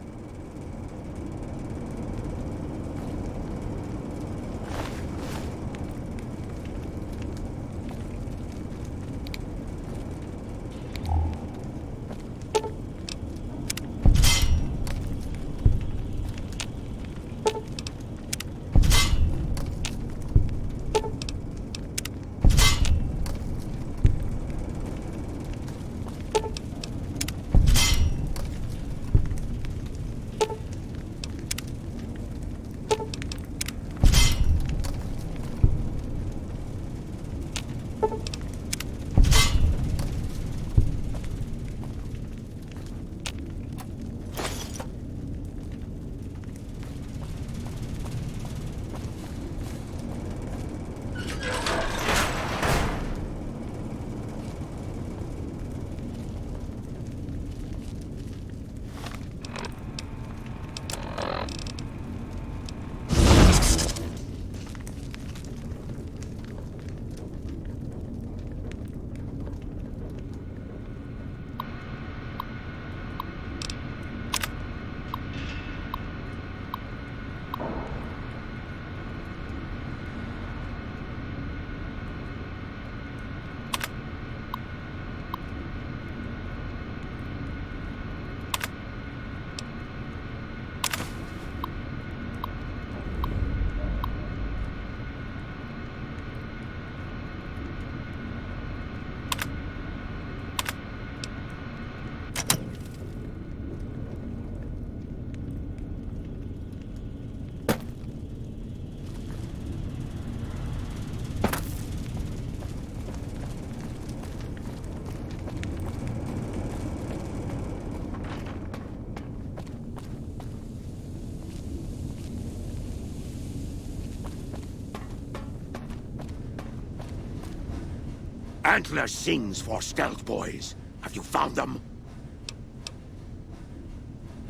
Antler sings for stealth boys. Have you found them?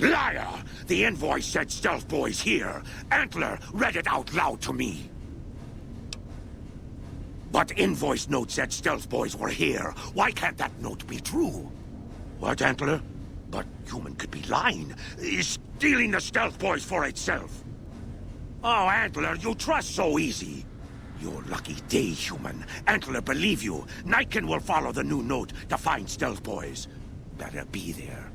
Liar! The invoice said stealth boys here. Antler read it out loud to me. But invoice note said stealth boys were here. Why can't that note be true? What, Antler? But human could be lying. Stealing the stealth boys for itself. Oh, Antler, you trust so easy. Your lucky day, human. Antler believe you. Nightkin will follow the new note to find stealth boys. Better be there.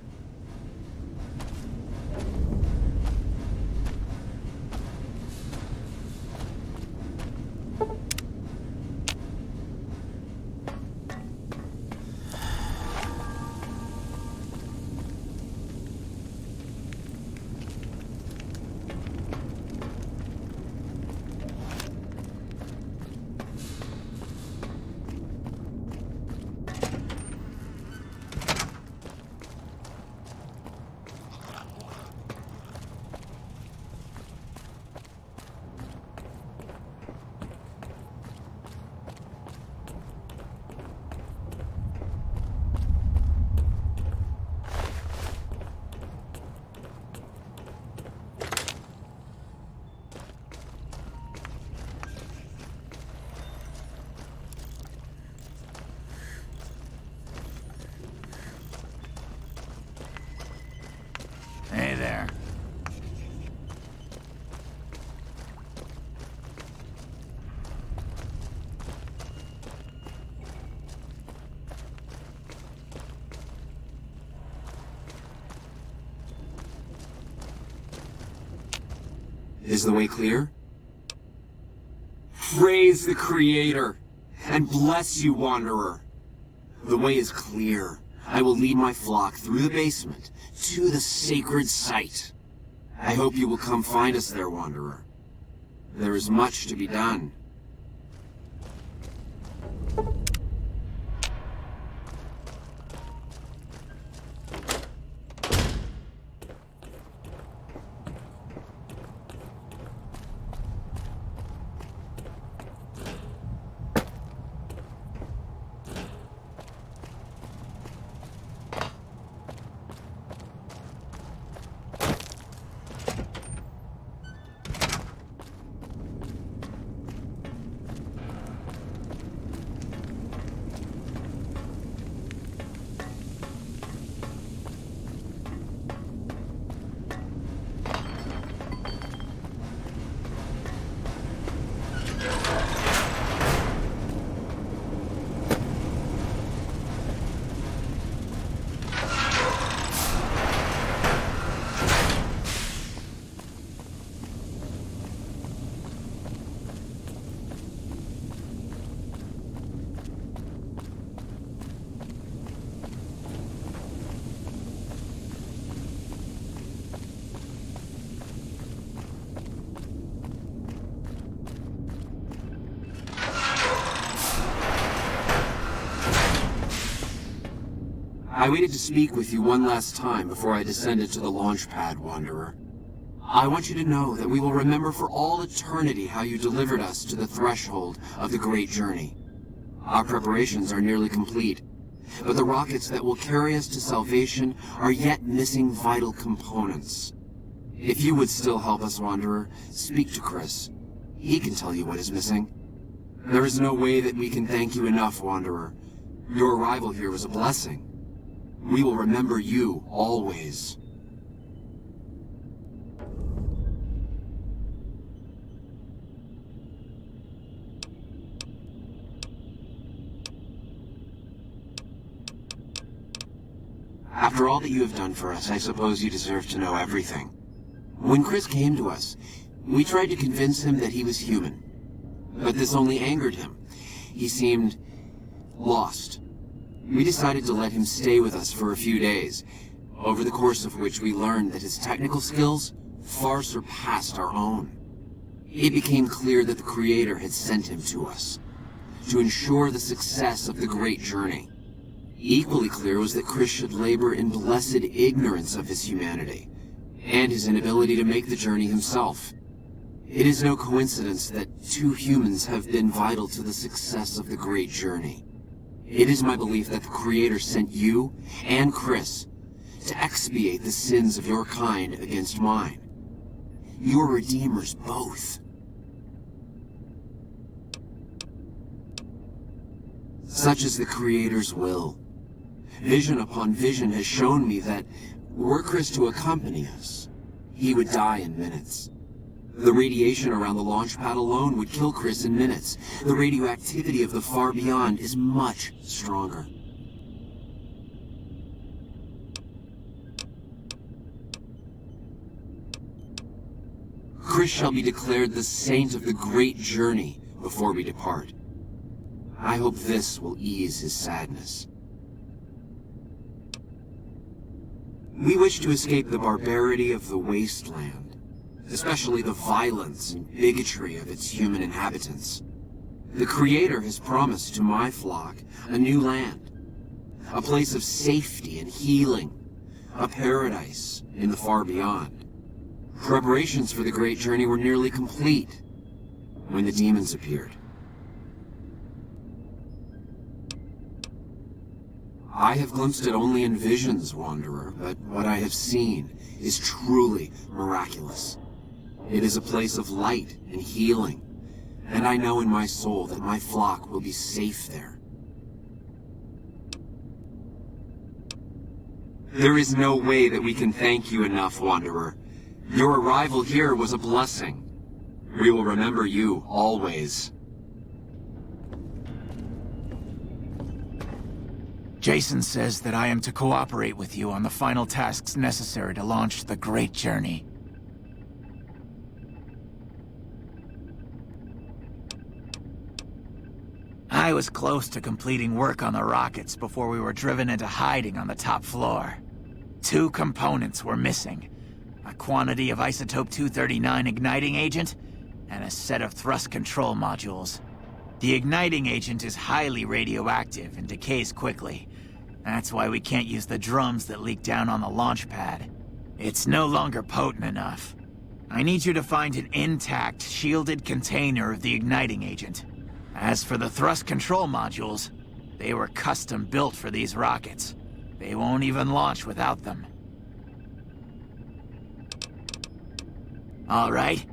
Hey there. Is the way clear? Praise the Creator, and bless you, Wanderer. The way is clear. I will lead my flock through the basement to the sacred site. I hope you will come find us there, Wanderer. There is much to be done. I waited to speak with you one last time before I descended to the launch pad, Wanderer. I want you to know that we will remember for all eternity how you delivered us to the threshold of the Great Journey. Our preparations are nearly complete, but the rockets that will carry us to salvation are yet missing vital components. If you would still help us, Wanderer, speak to Chris. He can tell you what is missing. There is no way that we can thank you enough, Wanderer. Your arrival here was a blessing. We will remember you always. After all that you have done for us, I suppose you deserve to know everything. When Chris came to us, we tried to convince him that he was human. But this only angered him. He seemed lost. We decided to let him stay with us for a few days, over the course of which we learned that his technical skills far surpassed our own. It became clear that the Creator had sent him to us, to ensure the success of the Great Journey. Equally clear was that Chris should labor in blessed ignorance of his humanity, and his inability to make the journey himself. It is no coincidence that two humans have been vital to the success of the Great Journey. It is my belief that the Creator sent you and Chris to expiate the sins of your kind against mine. You are redeemers both. Such is the Creator's will. Vision upon vision has shown me that, were Chris to accompany us, he would die in minutes. The radiation around the launch pad alone would kill Chris in minutes. The radioactivity of the far beyond is much stronger. Chris shall be declared the saint of the great journey before we depart. I hope this will ease his sadness. We wish to escape the barbarity of the wasteland, especially the violence and bigotry of its human inhabitants. The Creator has promised to my flock a new land, a place of safety and healing, a paradise in the far beyond. Preparations for the great journey were nearly complete when the demons appeared. I have glimpsed it only in visions, Wanderer, but what I have seen is truly miraculous. It is a place of light and healing, and I know in my soul that my flock will be safe there. There is no way that we can thank you enough, Wanderer. Your arrival here was a blessing. We will remember you always. Jason says that I am to cooperate with you on the final tasks necessary to launch the Great Journey. I was close to completing work on the rockets before we were driven into hiding on the top floor. 2 components were missing. A quantity of isotope 239 igniting agent, and a set of thrust control modules. The igniting agent is highly radioactive and decays quickly. That's why we can't use the drums that leak down on the launch pad. It's no longer potent enough. I need you to find an intact, shielded container of the igniting agent. As for the thrust control modules, they were custom built for these rockets. They won't even launch without them. All right.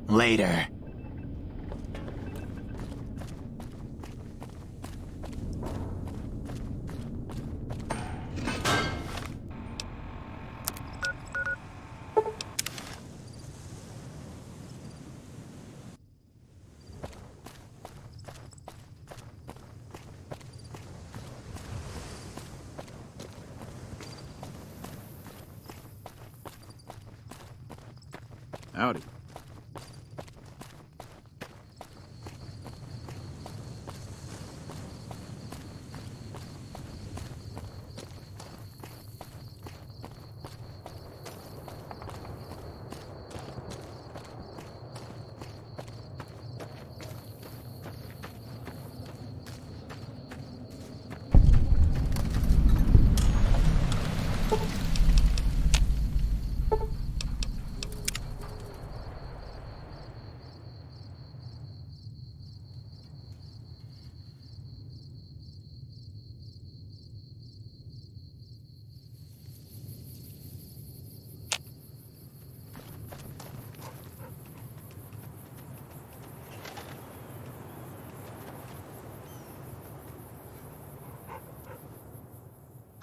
Later. Howdy.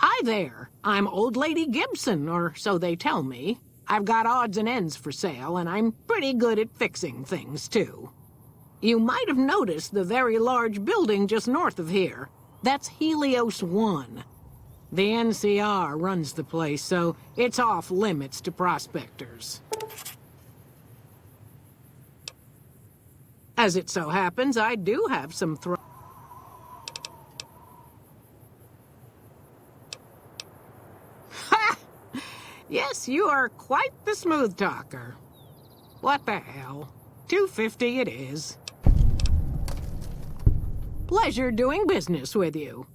Hi there. I'm Old Lady Gibson, or so they tell me. I've got odds and ends for sale, and I'm pretty good at fixing things, too. You might have noticed the very large building just north of here. That's Helios 1. The NCR runs the place, so it's off limits to prospectors. As it so happens, I do have some Yes, you are quite the smooth talker. What the hell? $250 it is. Pleasure doing business with you.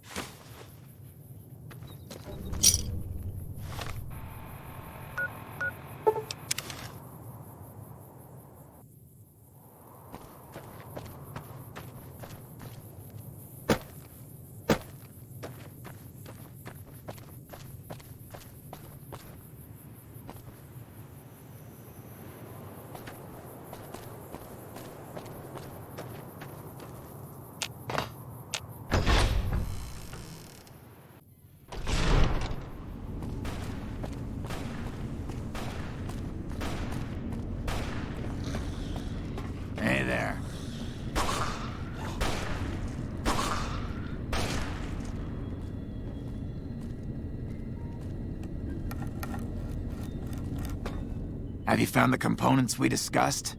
Have you found the components we discussed?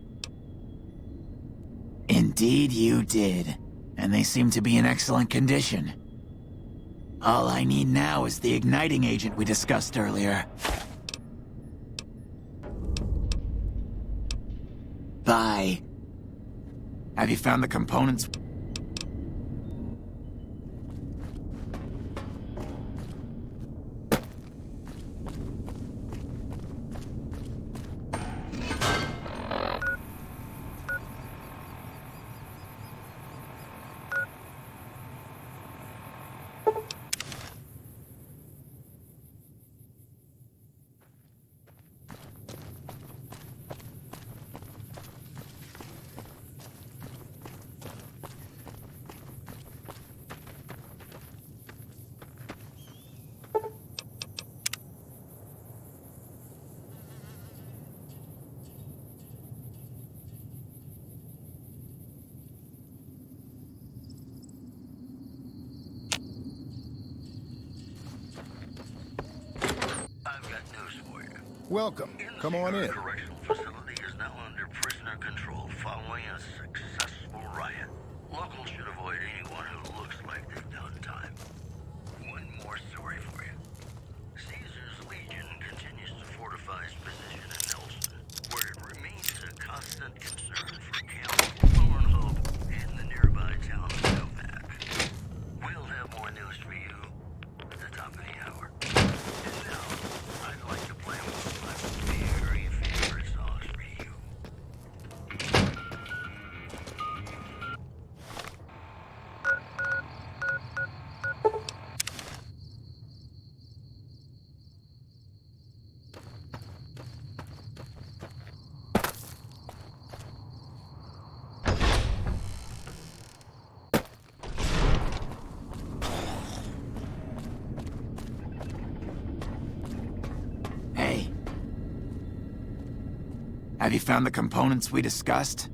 Indeed you did. And they seem to be in excellent condition. All I need now is the igniting agent we discussed earlier. Bye. Have you found the components? Welcome. Come on in. Correctional facility is now under prisoner control following a successful riot. Locals should avoid anyone who looks like they've done time. One more story for you. Caesar's Legion continues to fortify its position in Nelson, where it remains a constant concern for Camp Thornhope and the nearby town of NoVac. We'll have more news for you at the top of the hour. And now, I'd like to play one of my very favorite songs for you. Hey. Have you found the components we discussed?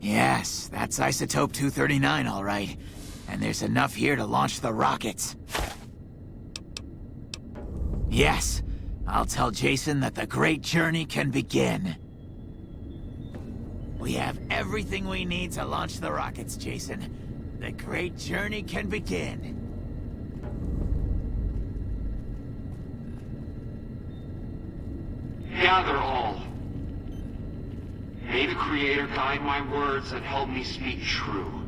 Yes, that's Isotope 239, all right. And there's enough here to launch the rockets. Yes, I'll tell Jason that the great journey can begin. We have everything we need to launch the rockets, Jason. The great journey can begin. Gather all. May the Creator guide my words and help me speak true.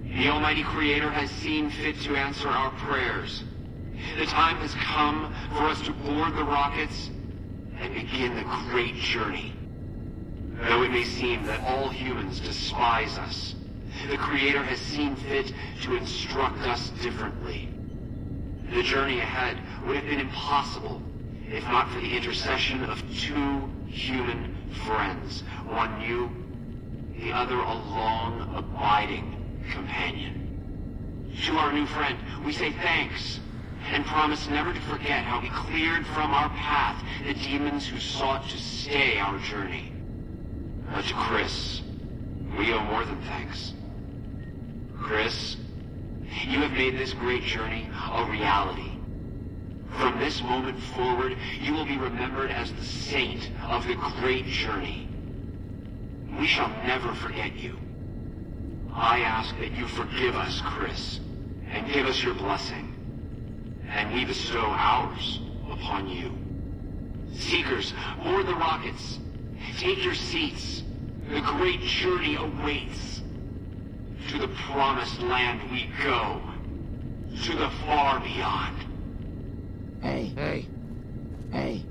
The Almighty Creator has seen fit to answer our prayers. The time has come for us to board the rockets and begin the great journey. Though it may seem that all humans despise us, the Creator has seen fit to instruct us differently. The journey ahead would have been impossible if not for the intercession of two human friends, one new, the other a long, abiding companion. To our new friend, we say thanks, and promise never to forget how he cleared from our path the demons who sought to stay our journey. But to Chris, we owe more than thanks. Chris, you have made this great journey a reality. From this moment forward, you will be remembered as the saint of the great journey. We shall never forget you. I ask that you forgive us, Chris, and give us your blessing. And we bestow ours upon you. Seekers, board the rockets. Take your seats. The great journey awaits. To the promised land we go. To the far beyond. Hey.